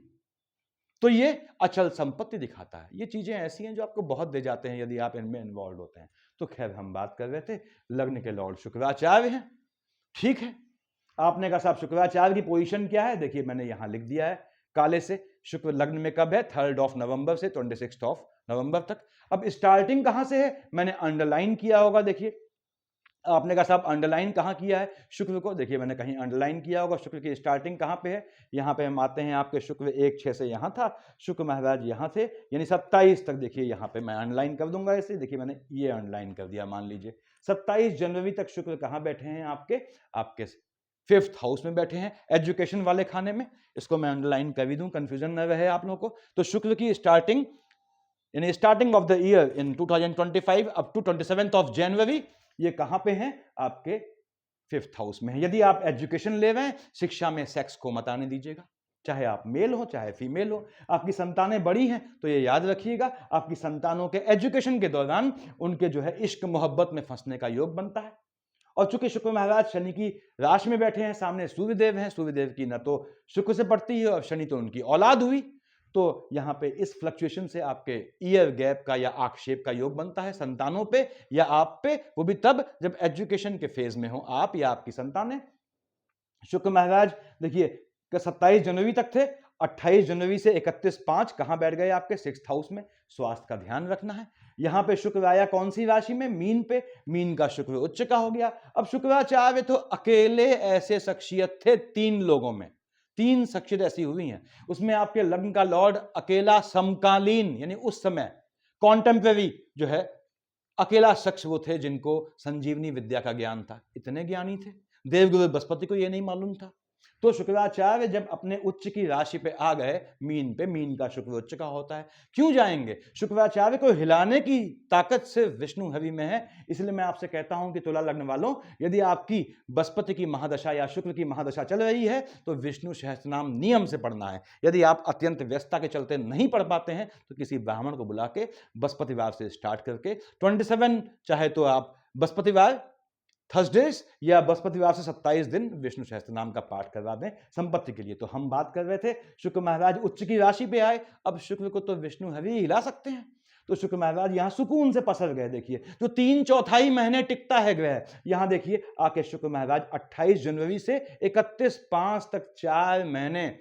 [SPEAKER 1] तो ये अचल संपत्ति दिखाता है। ये चीजें ऐसी हैं जो आपको बहुत दे जाते हैं यदि आप इनमें इन्वॉल्व होते हैं। तो खैर हम बात कर रहे थे लग्न के लॉर्ड शुक्राचार्य हैं, ठीक है। आपने कहा साहब शुक्राचार्य की पोजीशन क्या है, देखिए मैंने यहां लिख दिया है काले से। शुक्र लग्न में कब है, 3 नवंबर से 26 नवंबर तक। अब स्टार्टिंग कहां से है, मैंने अंडरलाइन किया होगा, देखिए आपने कहा साहब अंडरलाइन कहां किया है शुक्र को, देखिए मैंने कहीं अंडरलाइन किया होगा। शुक्र की स्टार्टिंग कहां पे है, यहां पे हम आते हैं, आपके शुक्र 1-6 से यहां था, शुक्र महाराज यहां थे, यानी 27 तक। देखिए यहां पे मैं अंडरलाइन कर दूंगा इसे, देखिए मैंने ये अंडरलाइन कर दिया। मान लीजिए 27 जनवरी तक शुक्र कहां बैठे हैं, आपके 5th हाउस में बैठे हैं, एजुकेशन वाले खाने में। इसको मैं अंडरलाइन कर भी दूं, कंफ्यूजन न रहे आप लोगों को। तो शुक्र की starting in starting of the year in 2025 up to 27 January, ये कहां पे हैं, आपके 5th हाउस में है। यदि आप एजुकेशन ले रहे हैं, शिक्षा में सेक्स को मत आने दीजिएगा, चाहे आप मेल हो चाहे फीमेल हो। आपकी संतानें बड़ी हैं तो ये याद रखिएगा, आपकी संतानों के एजुकेशन के दौरान उनके जो है इश्क मोहब्बत में फंसने का योग बनता है। और चूंकि शुक्र महाराज शनि की राशि में बैठे हैं, सामने सूर्यदेव हैं, सूर्यदेव की न तो शुक्र से पड़ती है और शनि तो उनकी औलाद हुई, तो यहां पे इस फ्लक्चुएशन से आपके ईयर गैप का या आक्षेप का योग बनता है संतानों पे या आप पे, वो भी तब जब एजुकेशन के फेज में हो आप या आपकी संतानें। शुक्र महाराज देखिए 27 जनवरी तक थे, 28 जनवरी से 31/5 कहां बैठ गए, आपके 6th हाउस में। स्वास्थ्य का ध्यान रखना है। यहां पे शुक्र आया कौन सी राशि में, मीन पे, मीन का शुक्र उच्च का हो गया। अब शुक्राचार्य तो अकेले ऐसे शख्सियत थे 3 लोगों में, 3 शख्सियत ऐसी हुई हैं, उसमें आपके लग्न का लॉर्ड अकेला समकालीन यानी उस समय कॉन्टेम्परेरी जो है अकेला शख्स वो थे जिनको संजीवनी विद्या का ज्ञान था। इतने ज्ञानी थे, देवगुरु बृहस्पति को यह नहीं मालूम था। तो शुक्राचार्य जब अपने उच्च की राशि पे आ गए, मीन पे, मीन का शुक्र उच्च का होता है, क्यों जाएंगे, शुक्राचार्य को हिलाने की ताकत से विष्णु हवि में है। इसलिए मैं आपसे कहता हूं कि तुला लग्न वालों, यदि आपकी बृहस्पति की महादशा या शुक्र की महादशा चल रही है तो विष्णु सहस्त्रनाम नियम से पढ़ना है। यदि आप अत्यंत व्यस्तता के चलते नहीं पढ़ पाते हैं तो किसी ब्राह्मण को बुला के बृहस्पतिवार से स्टार्ट करके 27, चाहे तो आप बृहस्पतिवार थर्सडेज या बृहस्पतिवार से 27 दिन विष्णु सहस्त्र नाम का पाठ करवा दें संपत्ति के लिए। तो हम बात कर रहे थे शुक्र महाराज उच्च की राशि पे आए, अब शुक्र को तो विष्णु हवि हिला सकते हैं। तो शुक्र महाराज यहां सुकून से पसर गए। देखिए जो 3/4 महीने टिकता है ग्रह, यहां देखिए आके शुक्र महाराज 28 जनवरी से 31/5 तक 4 महीने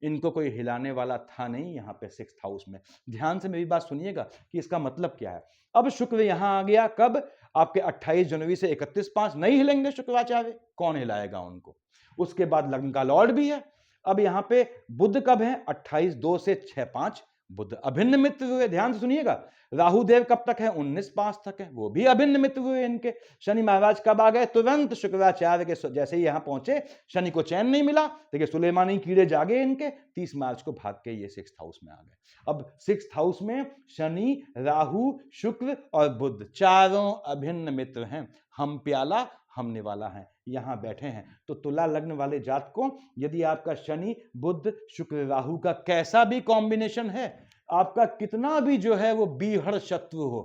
[SPEAKER 1] इनको कोई हिलाने वाला था नहीं यहां पे 6th हाउस में। ध्यान से मेरी बात सुनिएगा कि इसका मतलब क्या है। अब शुक्र यहां आ गया कब, आपके 28 जनवरी से 31/5 नहीं हिलेंगे शुक्राचार्य, कौन हिलाएगा उनको। उसके बाद लग्न का लॉर्ड भी है। अब यहां पे बुध कब है, 28/2 से 6/5 बुध अभिन्न मित्र हुए। ध्यान से सुनिएगा, राहु देव कब तक है, 19/5 तक है, वो भी अभिन्न मित्र हुए इनके। शनि महाराज कब आ गए, तुरंत शुक्राचार्य के जैसे ही यहां पहुंचे शनि को चैन नहीं मिला, देखिए सुलेमानी कीड़े जागे इनके, 30 मार्च को भाग के ये 6th हाउस में आ गए। अब 6th हाउस में शनि, राहु, शुक्र और बुध चारों अभिन्न मित्र हैं। हम प्याला हम निवाला हैं, यहां बैठे हैं। तो तुला लग्न वाले जातकों, यदि आपका शनि बुध शुक्र राहु का कैसा भी कॉम्बिनेशन है, आपका कितना भी जो है वो बीहड़ शत्रु हो,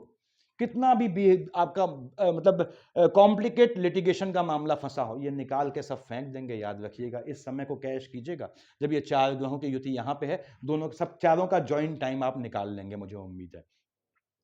[SPEAKER 1] कितना भी आपका मतलब कॉम्प्लिकेट लिटिगेशन का मामला फंसा हो, ये निकाल के सब फेंक देंगे। याद रखिएगा, इस समय को कैश कीजिएगा। जब ये 4 ग्रहों की युति यहां पे है, दोनों सब चारों का ज्वाइंट टाइम आप निकाल लेंगे, मुझे उम्मीद है।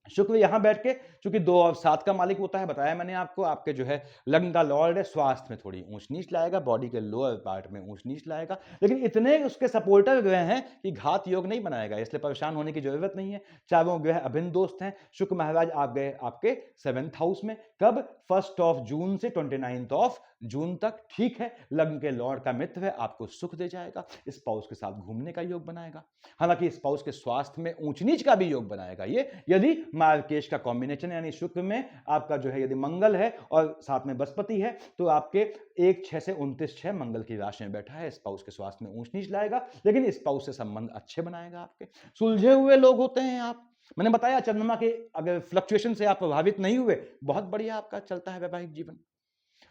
[SPEAKER 1] शुक्र यहां बैठ के, चूंकि 2 और 7 का मालिक होता है, बताया मैंने आपको, आपके जो है लग्न का लॉर्ड है, स्वास्थ्य में थोड़ी ऊंच नीच लाएगा, बॉडी के लोअर पार्ट में ऊंच नीच लाएगा, लेकिन इतने उसके सपोर्टर ग्रह हैं कि घात योग नहीं बनाएगा, इसलिए परेशान होने की जरूरत नहीं है। चारों ग्रह अभिन्न दोस्त हैं। शुक्र महाराज आप गए आपके 7th हाउस में, कब, 1 जून से 29 जून तक। ठीक है, लग्न के लॉर्ड का मित्र है, आपको सुख दे जाएगा, स्पाउस के साथ घूमने का योग बनाएगा, हालांकि स्पाउस के स्वास्थ्य में ऊंच नीच का भी योग बनाएगा ये, यदि मार्केश का कॉम्बिनेशन यानी शुक्र में आपका जो है यदि मंगल है और साथ में बृहस्पति है, तो आपके 1/6 से 29/6 मंगल की राशि में बैठा है, स्पाउस के स्वास्थ्य में ऊंच नीच लाएगा, लेकिन स्पाउस से संबंध अच्छे बनाएगा आपके। सुलझे हुए लोग होते हैं आप, मैंने बताया चंद्रमा के अगर फ्लक्चुएशन से आप प्रभावित नहीं हुए, बहुत बढ़िया आपका चलता है वैवाहिक जीवन।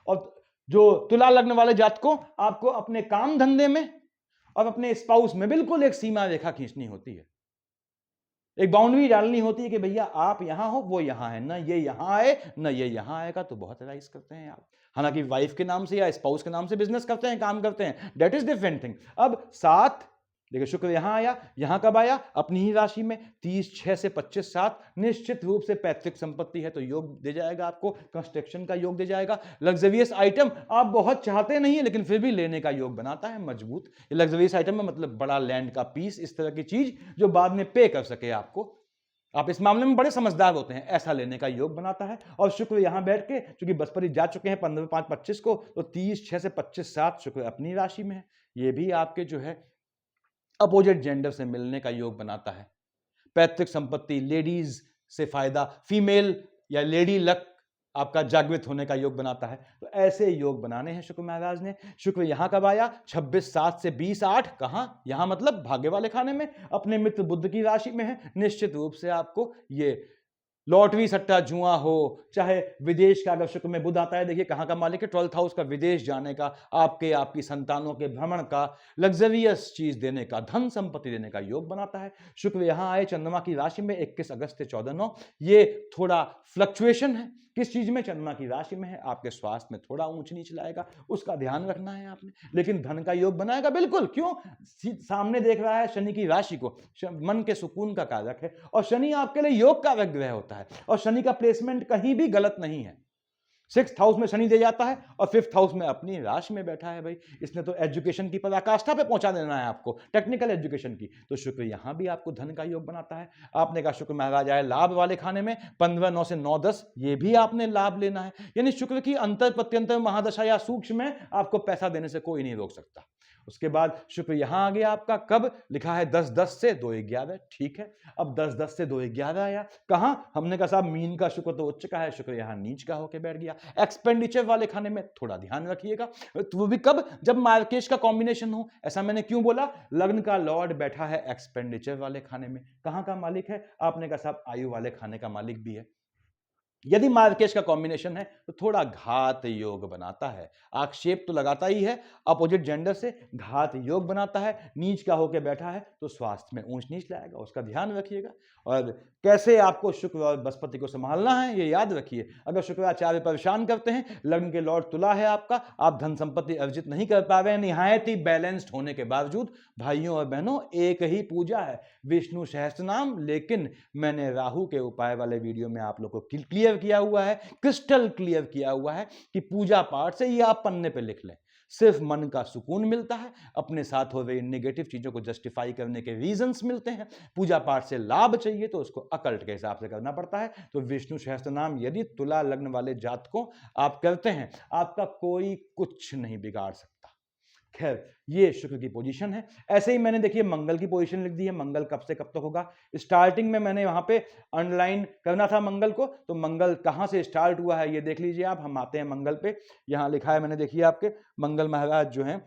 [SPEAKER 1] और जो तुला लग्न वाले जातकों, आपको अपने काम धंधे में और अपने स्पाउस में बिल्कुल एक सीमा रेखा खींचनी होती है, एक बाउंड्री डालनी होती है कि भैया आप यहां हो, वो यहां है, ना ये यहां आए ना ये यहां आएगा, तो बहुत राइज करते हैं आप। हालांकि वाइफ के नाम से या स्पाउस के नाम से बिजनेस करते हैं, काम करते हैं, दैट इज डिफरेंट थिंग। अब 7 देखिए शुक्र यहां आया, यहां कब आया, अपनी ही राशि में 30/6 से 25/7, निश्चित रूप से पैतृक संपत्ति है तो योग दे जाएगा आपको, कंस्ट्रक्शन का योग दे जाएगा। लग्जरियस आइटम आप बहुत चाहते नहीं है, लेकिन फिर भी लेने का योग बनाता है मजबूत। लग्जरियस आइटम में मतलब बड़ा लैंड का पीस, इस तरह की चीज जो बाद में पे कर सके आपको, आप इस मामले में बड़े समझदार होते हैं, ऐसा लेने का योग बनाता है। और शुक्र यहां बैठ के, चूंकि बृहस्पति जा चुके हैं 15/5/25 को, तो 30/6 से 25/7 शुक्र अपनी राशि में है, ये भी आपके जो है अपोजिट जेंडर से मिलने का योग बनाता है। पैतृक संपत्ति, लेडीज से फायदा, फीमेल या लेडी लक आपका जागृत होने का योग बनाता है। तो ऐसे योग बनाने हैं शुक्र महाराज ने। शुक्र यहां कब आया, 26/7 से 20/8, कहां, यहां मतलब भाग्य वाले खाने में, अपने मित्र बुध की राशि में है। निश्चित रूप से आपको ये लॉटरी सट्टा जुआ हो, चाहे विदेश का, अगर शुक्र में बुध आता है, देखिए कहां का मालिक है, 12th हाउस का, विदेश जाने का, आपकी संतानों के भ्रमण का, लग्जरियस चीज देने का, धन संपत्ति देने का योग बनाता है। शुक्र यहां आए चंद्रमा की राशि में 21 अगस्त से 14/9, ये थोड़ा फ्लक्चुएशन है, किस चीज में, चंद्रमा की राशि में है, आपके स्वास्थ्य में थोड़ा ऊंच नीच लाएगा, उसका ध्यान रखना है आपने, लेकिन धन का योग बनाएगा बिल्कुल। क्यों, सामने देख रहा है शनि की राशि को, मन के सुकून का कारक है, और शनि आपके लिए योग का ग्रह होता है, और शनि का प्लेसमेंट कहीं भी गलत नहीं है। 6th हाउस में शनि दे जाता है और 5th हाउस में अपनी राशि में बैठा है। भाई इसने तो एजुकेशन की पराकाष्ठा पे पहुंचा देना है आपको, टेक्निकल एजुकेशन की। तो शुक्र यहां भी आपको धन का योग बनाता है। आपने कहा शुक्र महाराज आए लाभ वाले खाने में, 15/9 से 9/10, ये भी आपने लाभ लेना है। यानी शुक्र की अंतर प्रत्यंतर महादशा या सूक्ष्म में आपको पैसा देने से कोई नहीं रोक सकता। उसके बाद शुक्र यहां आ गया आपका, कब, लिखा है 10/10 से 2/11, ठीक है। अब 10/10 से 2/11 आया, कहां, हमने कहा साहब मीन का शुक्र तो उच्च का है, शुक्र यहां नीच का होकर बैठ गया। एक्सपेंडिचर वाले खाने में थोड़ा ध्यान रखिएगा, तो वो भी कब, जब मार्केश का कॉम्बिनेशन हो। ऐसा मैंने क्यों बोला, लग्न का लॉर्ड बैठा है एक्सपेंडिचर वाले खाने में, कहां का मालिक है, आपने कहा साहब आयु वाले खाने का मालिक भी है। यदि मार्केश का कॉम्बिनेशन है तो थोड़ा घात योग बनाता है, आक्षेप तो लगाता ही है, अपोजिट जेंडर से घात योग बनाता है, नीच का होकर बैठा है तो स्वास्थ्य में ऊंच नीच लाएगा, उसका ध्यान रखिएगा। और कैसे आपको शुक्र और बृहस्पति को संभालना है ये याद रखिए। अगर शुक्राचार्य परेशान करते हैं, लग्न के लॉर्ड तुला है आपका, आप धन संपत्ति अर्जित नहीं कर पा रहे हैं, निहायत ही बैलेंस्ड होने के बावजूद, भाइयों और बहनों एक ही पूजा है, विष्णु सहस्त्रनाम। लेकिन मैंने राहु के उपाय वाले वीडियो में आप लोग को क्लियर किया हुआ है, क्रिस्टल क्लियर किया हुआ है कि पूजा पाठ से ये आप पन्ने पे लिख लें, सिर्फ मन का सुकून मिलता है, अपने साथ हो रही नेगेटिव चीजों को जस्टिफाई करने के रीजंस मिलते हैं। पूजा पाठ से लाभ चाहिए तो उसको अकल्ट के हिसाब से करना पड़ता है। तो विष्णु सहस्त्रनाम यदि तुला लग्न वाले जातकों आप करते हैं, आपका कोई कुछ नहीं बिगाड़ सकता। खैर, ये शुक्र की पोजीशन है। ऐसे ही मैंने देखिए मंगल की पोजीशन लिख दी है, मंगल कब से कब तक होगा। स्टार्टिंग में मैंने वहां पे अंडरलाइन करना था मंगल को, तो मंगल कहां से स्टार्ट हुआ है ये देख लीजिए आप। हम आते हैं मंगल पे, यहां लिखा है मैंने, देखिए आपके मंगल महाराज जो हैं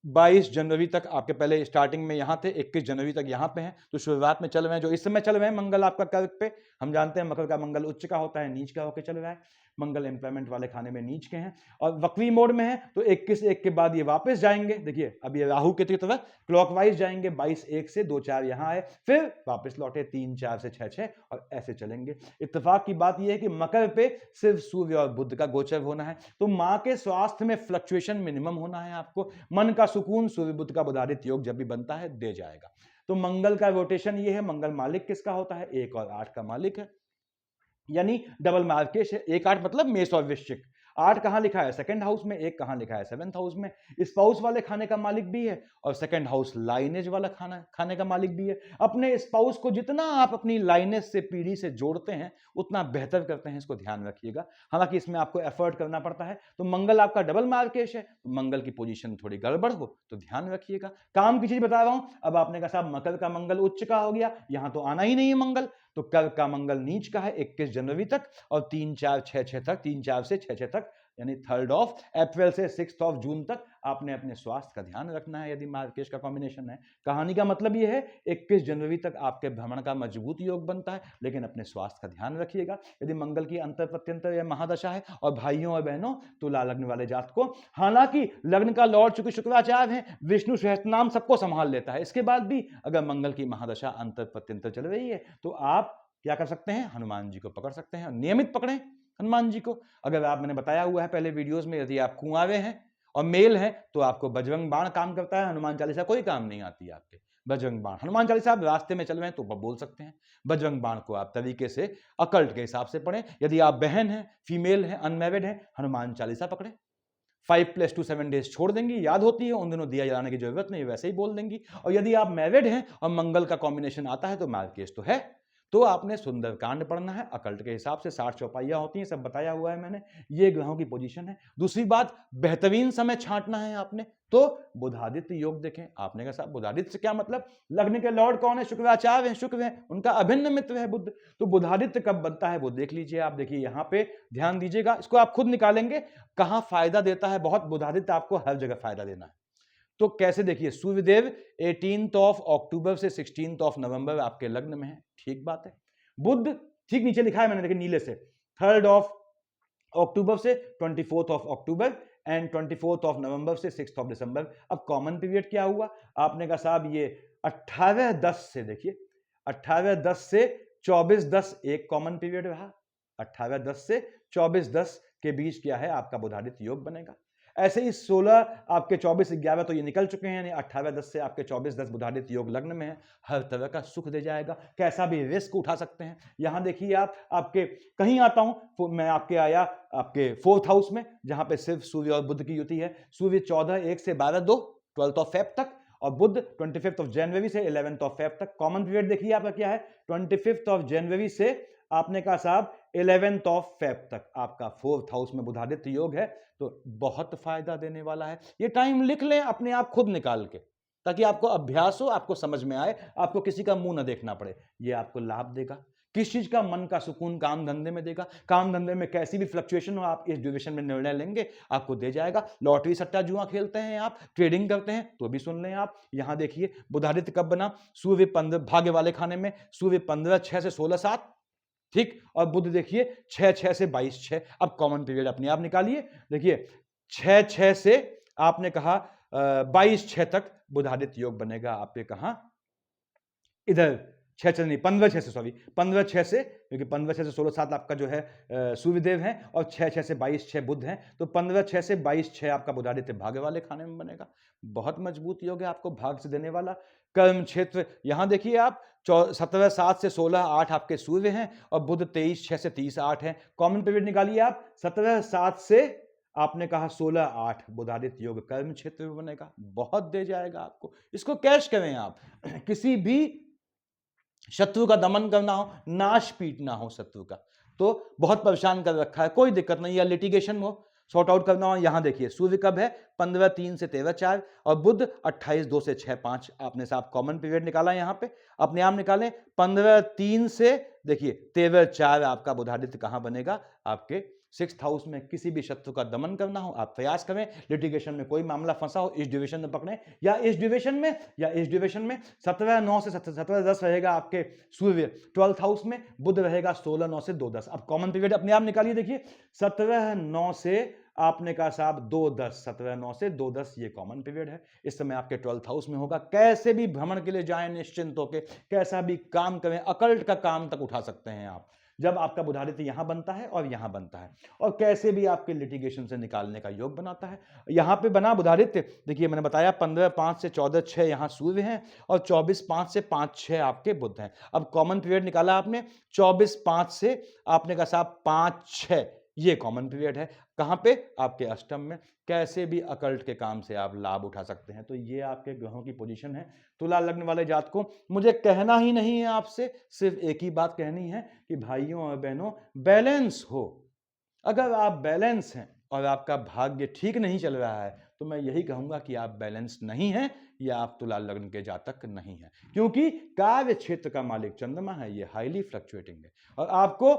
[SPEAKER 1] 22 जनवरी तक आपके पहले स्टार्टिंग में यहाँ थे, 21 जनवरी तक यहाँ पे हैं, तो शुरुआत में चल रहे हैं, जो इस समय चल रहे हैं मंगल आपका कर्क पे। हम जानते हैं मकर का मंगल उच्च का होता है, नीच का होकर चल रहा है, मंगल एम्प्लॉयमेंट वाले खाने में नीच के हैं और वक्री मोड में है, तो 21/1 के बाद ये वापस जाएंगे। देखिए अब ये राहु के तरफ क्लॉकवाइज जाएंगे, 22/1 से 2-4 यहाँ आए, फिर वापस लौटे 3-4 से 6-6 और ऐसे चलेंगे। इत्तेफाक की बात यह है कि मकर पे सिर्फ सूर्य और बुध का गोचर होना है, तो माँ के स्वास्थ्य में फ्लक्चुएशन मिनिमम होना है आपको। मन का सुकून सूर्य बुध का बुधादित्य योग जब भी बनता है दे जाएगा। तो मंगल का रोटेशन ये है, मंगल मालिक किसका होता है? 1 और 8 का मालिक है, यानी डबल मार्केश है। 1-8 मतलब मेष और वृश्चिक। 8 कहां लिखा है? सेकंड हाउस में, 1 कहां लिखा है? 7th हाउस में। स्पाउस वाले खाने का मालिक भी है और सेकंड हाउस लाइनेज वाला खाने का मालिक भी है। अपने स्पाउस को जितना आप अपनी लाइनेज से, पीढ़ी से जोड़ते हैं उतना बेहतर करते हैं, इसको ध्यान रखिएगा। हालांकि इसमें आपको एफर्ट करना पड़ता है। तो मंगल आपका डबल मार्केश है, तो मंगल की पोजीशन थोड़ी गड़बड़ हो तो ध्यान रखिएगा। काम की चीज बता रहा हूं। अब आपने कहा साहब मकर का मंगल उच्च का हो गया, यहां तो आना ही नहीं है मंगल, तो कर्क का मंगल नीच का है 21 जनवरी तक और 3-4-6-6 तक, 3-4 से 6-6 तक, यानी 3rd ऑफ अप्रैल से 6th ऑफ जून तक आपने अपने स्वास्थ्य का ध्यान रखना है यदि मार्केश का कॉम्बिनेशन है। कहानी का मतलब यह है 21 जनवरी तक आपके भ्रमण का मजबूत योग बनता है, लेकिन अपने स्वास्थ्य का ध्यान रखिएगा। यदि मंगल की अंतर प्रत्यंतर या महादशा है, और भाइयों और बहनों तुला लग्न वाले जात को, हालांकि लग्न का लॉर्ड चूंकि शुक्राचार्य है, विष्णु सहस्त्रनाम सबको संभाल लेता है, इसके बाद भी अगर मंगल की महादशा अंतर प्रत्यंतर चल रही है तो आप क्या कर सकते हैं? हनुमान जी को पकड़ सकते हैं, नियमित पकड़ें हनुमान जी को। अगर आप, मैंने बताया हुआ है पहले वीडियोस में, यदि आप कुंवारे हैं और मेल हैं तो आपको बजरंग बाण काम करता है, हनुमान चालीसा कोई काम नहीं आती आपके। बजरंग बाण, हनुमान चालीसा आप रास्ते में चल रहे हैं तो बोल सकते हैं, बजरंग बाण को आप तरीके से अकल्ट के हिसाब से पढ़ें। यदि आप बहन हैं, फीमेल हैं, अनमैरिड हैं, हनुमान चालीसा पकड़ें। 5+2 7 डेज छोड़ देंगी, याद होती है, उन दिनों दिया जलाने की जरूरत नहीं, वैसे ही बोल देंगी। और यदि आप मैरिड हैं और मंगल का कॉम्बिनेशन आता है तो मार्केश तो है, तो आपने सुंदरकांड पढ़ना है अकल्ट के हिसाब से। 60 चौपाइयां होती हैं, सब बताया हुआ है मैंने। ये ग्रहों की पोजीशन है। दूसरी बात, बेहतरीन समय छांटना है आपने, तो बुधादित्य योग देखें। आपने कहा साहब बुधादित्य से क्या मतलब? लग्न के लॉर्ड कौन है? शुक्राचार्य है, शुक्र है, उनका अभिन्न मित्र है बुध। तो बुधादित्य कब बनता है वो देख लीजिए आप। देखिए यहां पे ध्यान दीजिएगा, इसको आप खुद निकालेंगे कहां फायदा देता है बहुत। बुधादित्य आपको हर जगह फायदा देना है। तो कैसे? देखिए सूर्यदेव 18th ऑफ अक्टूबर से 16th ऑफ नवंबर आपके लग्न में है, ठीक बात है। बुध ठीक नीचे लिखा है मैंने, देखिए नीले से, 3rd ऑफ अक्टूबर से 24th of October and 24th of November से 6th ऑफ दिसंबर। अब कॉमन पीरियड क्या हुआ? आपने कहा साहब ये 18-10 से, देखिए 18-10 से 24-10 एक कॉमन पीरियड रहा। 18-10 से 24-10 के बीच क्या है आपका बुधादित्य योग बनेगा। ऐसे ही 16 आपके 24-11 तो ये निकल चुके हैं, यानी 18-10 से आपके 24-10 बुधादित्य योग लग्न में है, हर तरह का सुख दे जाएगा, कैसा भी रिस्क उठा सकते हैं। यहां देखिए आप, आपके कहीं आता हूं मैं, आपके आया आपके 4th हाउस में, जहां पे सिर्फ सूर्य और बुध की युति है। सूर्य 14-1 से 12-2 12th ऑफ फेब तक, और बुध 25th ऑफ जनवरी से 11th ऑफ फेब तक। कॉमन पीरियड देखिए आपका क्या है? 25th ऑफ जनवरी से आपने कहा साहब 11th ऑफ फेब तक आपका 4th हाउस में बुधादित्य योग है, तो बहुत फायदा देने वाला है। ये टाइम लिख लें अपने आप खुद निकाल के, ताकि आपको अभ्यास हो, आपको समझ में आए, आपको किसी का मुंह ना देखना पड़े। ये आपको लाभ देगा। किस चीज का? मन का सुकून काम धंधे में देगा। काम धंधे में कैसी भी फ्लक्चुएशन हो, आप इस ड्यूरेशन में निर्णय लेंगे, आपको दे जाएगा। लॉटरी सट्टा जुआ खेलते हैं आप, ट्रेडिंग करते हैं, तो भी सुन लें आप। यहां देखिए बुधादित्य कब बना? सूर्य 15 भाग्य वाले खाने में, सूर्य 15-6 से 16-7, ठीक। और बुध देखिए 6 से 22 अब कॉमन पीरियड अपने आप निकालिए। देखिए 6 से आपने कहा 22 तक बुधादित्य योग बनेगा आपके कहा इधर 6 नहीं 15 से, सॉरी 15 से, क्योंकि 15 से 16 आपका जो है सूर्यदेव है और 6 से 22 बुध है, तो 15 से 22 आपका बुधादित्य भाग्य वाले खाने में बनेगा। बहुत मजबूत योग है, आपको भाग से देने वाला। कर्म क्षेत्र यहां देखिए आप 17/7 से 16/8 आपके सूर्य हैं और बुध 23/6 से 30/8 है। कॉमन पीरियड निकालिए आप 17/7 से आपने कहा 16/8 बुधादित्य योग कर्म क्षेत्र में बनेगा, बहुत दे जाएगा आपको। इसको कैश करें आप किसी भी शत्रु का दमन करना हो, नाश पीटना हो शत्रु का, तो बहुत परेशान कर रखा है, कोई दिक्कत नहीं, या लिटिगेशन हो सॉर्ट आउट करना हो। यहां देखिए सूर्य कब है 15/3 से 13/4 और बुध 28/2 से 6/5 आपने साहब कॉमन पीरियड निकाला। यहां पे अपने आप निकालें 15/3 से देखिए 13/4 आपका बुधादित्य कहां बनेगा आपके 6th हाउस में। किसी भी शत्रु का दमन करना हो आप प्रयास करें, लिटिगेशन में कोई मामला फंसा हो इस डिविजन में पकड़ें, या इस डिविजन में 17/9 से 17/10 रहेगा आपके सूर्य 12th हाउस में, बुध रहेगा 16/9 से 2/10। अब कॉमन पीरियड अपने आप निकालिए, देखिए 17/9 से आपने कहा साहब 2/10, 17/9 से 2/10 ये कॉमन पीरियड है। इस समय आपके 12th हाउस में होगा। कैसे भी भ्रमण के लिए जाएं निश्चिंत होकर, कैसा भी काम करें, अकल्ट का काम तक उठा सकते हैं आप जब आपका बुधादित्य यहां बनता है और यहां बनता है, और कैसे भी आपके लिटिगेशन से निकालने का योग बनाता है। यहां पे बना बुधादित्य, देखिए मैंने बताया 15/5 से 14/6 यहां सूर्य हैं और 24/5 से 5/6 आपके बुध हैं। अब कॉमन पीरियड निकाला आपने 24/5 से आपने कहा साहब 5/6 ये कॉमन पीरियड है। कहां पे आपके अष्टम में। कैसे भी अकल्ट के काम से आप लाभ उठा सकते हैं। तो ये आपके ग्रहों की पोजीशन है। तुला लग्न वाले जातकों, मुझे कहना ही नहीं है आपसे, सिर्फ एक ही बात कहनी है कि भाइयों और बहनों बैलेंस हो। अगर आप बैलेंस हैं और आपका भाग्य ठीक नहीं चल रहा है तो मैं यही कहूंगा कि आप बैलेंस नहीं हैं या आप तुला लग्न के जातक नहीं हैं, क्योंकि कार्य क्षेत्र का मालिक चंद्रमा है, ये हाईली फ्लक्चुएटिंग है और आपको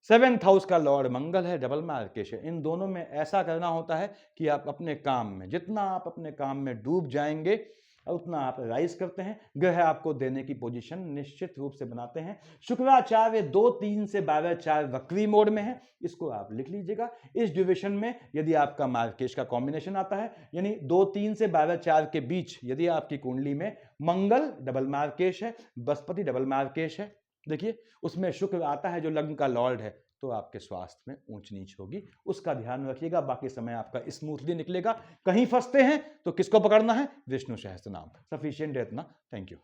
[SPEAKER 1] 7th हाउस का लॉर्ड मंगल है, डबल मार्केश है। इन दोनों में ऐसा करना होता है कि आप अपने काम में, जितना आप अपने काम में डूब जाएंगे उतना आप राइज करते हैं। ग्रह आपको देने की पोजीशन निश्चित रूप से बनाते हैं। शुक्राचार्य 2-3 से 12/4 वक्री मोड में है, इसको आप लिख लीजिएगा। इस ड्यूरेशन में यदि आपका मार्केश का कॉम्बिनेशन आता है, यानी 2-3 से 12/4 के बीच यदि आपकी कुंडली में मंगल डबल मार्केश है, बृहस्पति डबल मार्केश है, देखिए उसमें शुक्र आता है जो लग्न का लॉर्ड है, तो आपके स्वास्थ्य में ऊंच नीच होगी, उसका ध्यान रखिएगा। बाकी समय आपका स्मूथली निकलेगा। कहीं फंसते हैं तो किसको पकड़ना है? विष्णु सहस्त्र नाम। सफिशिएंट है इतना। Thank you.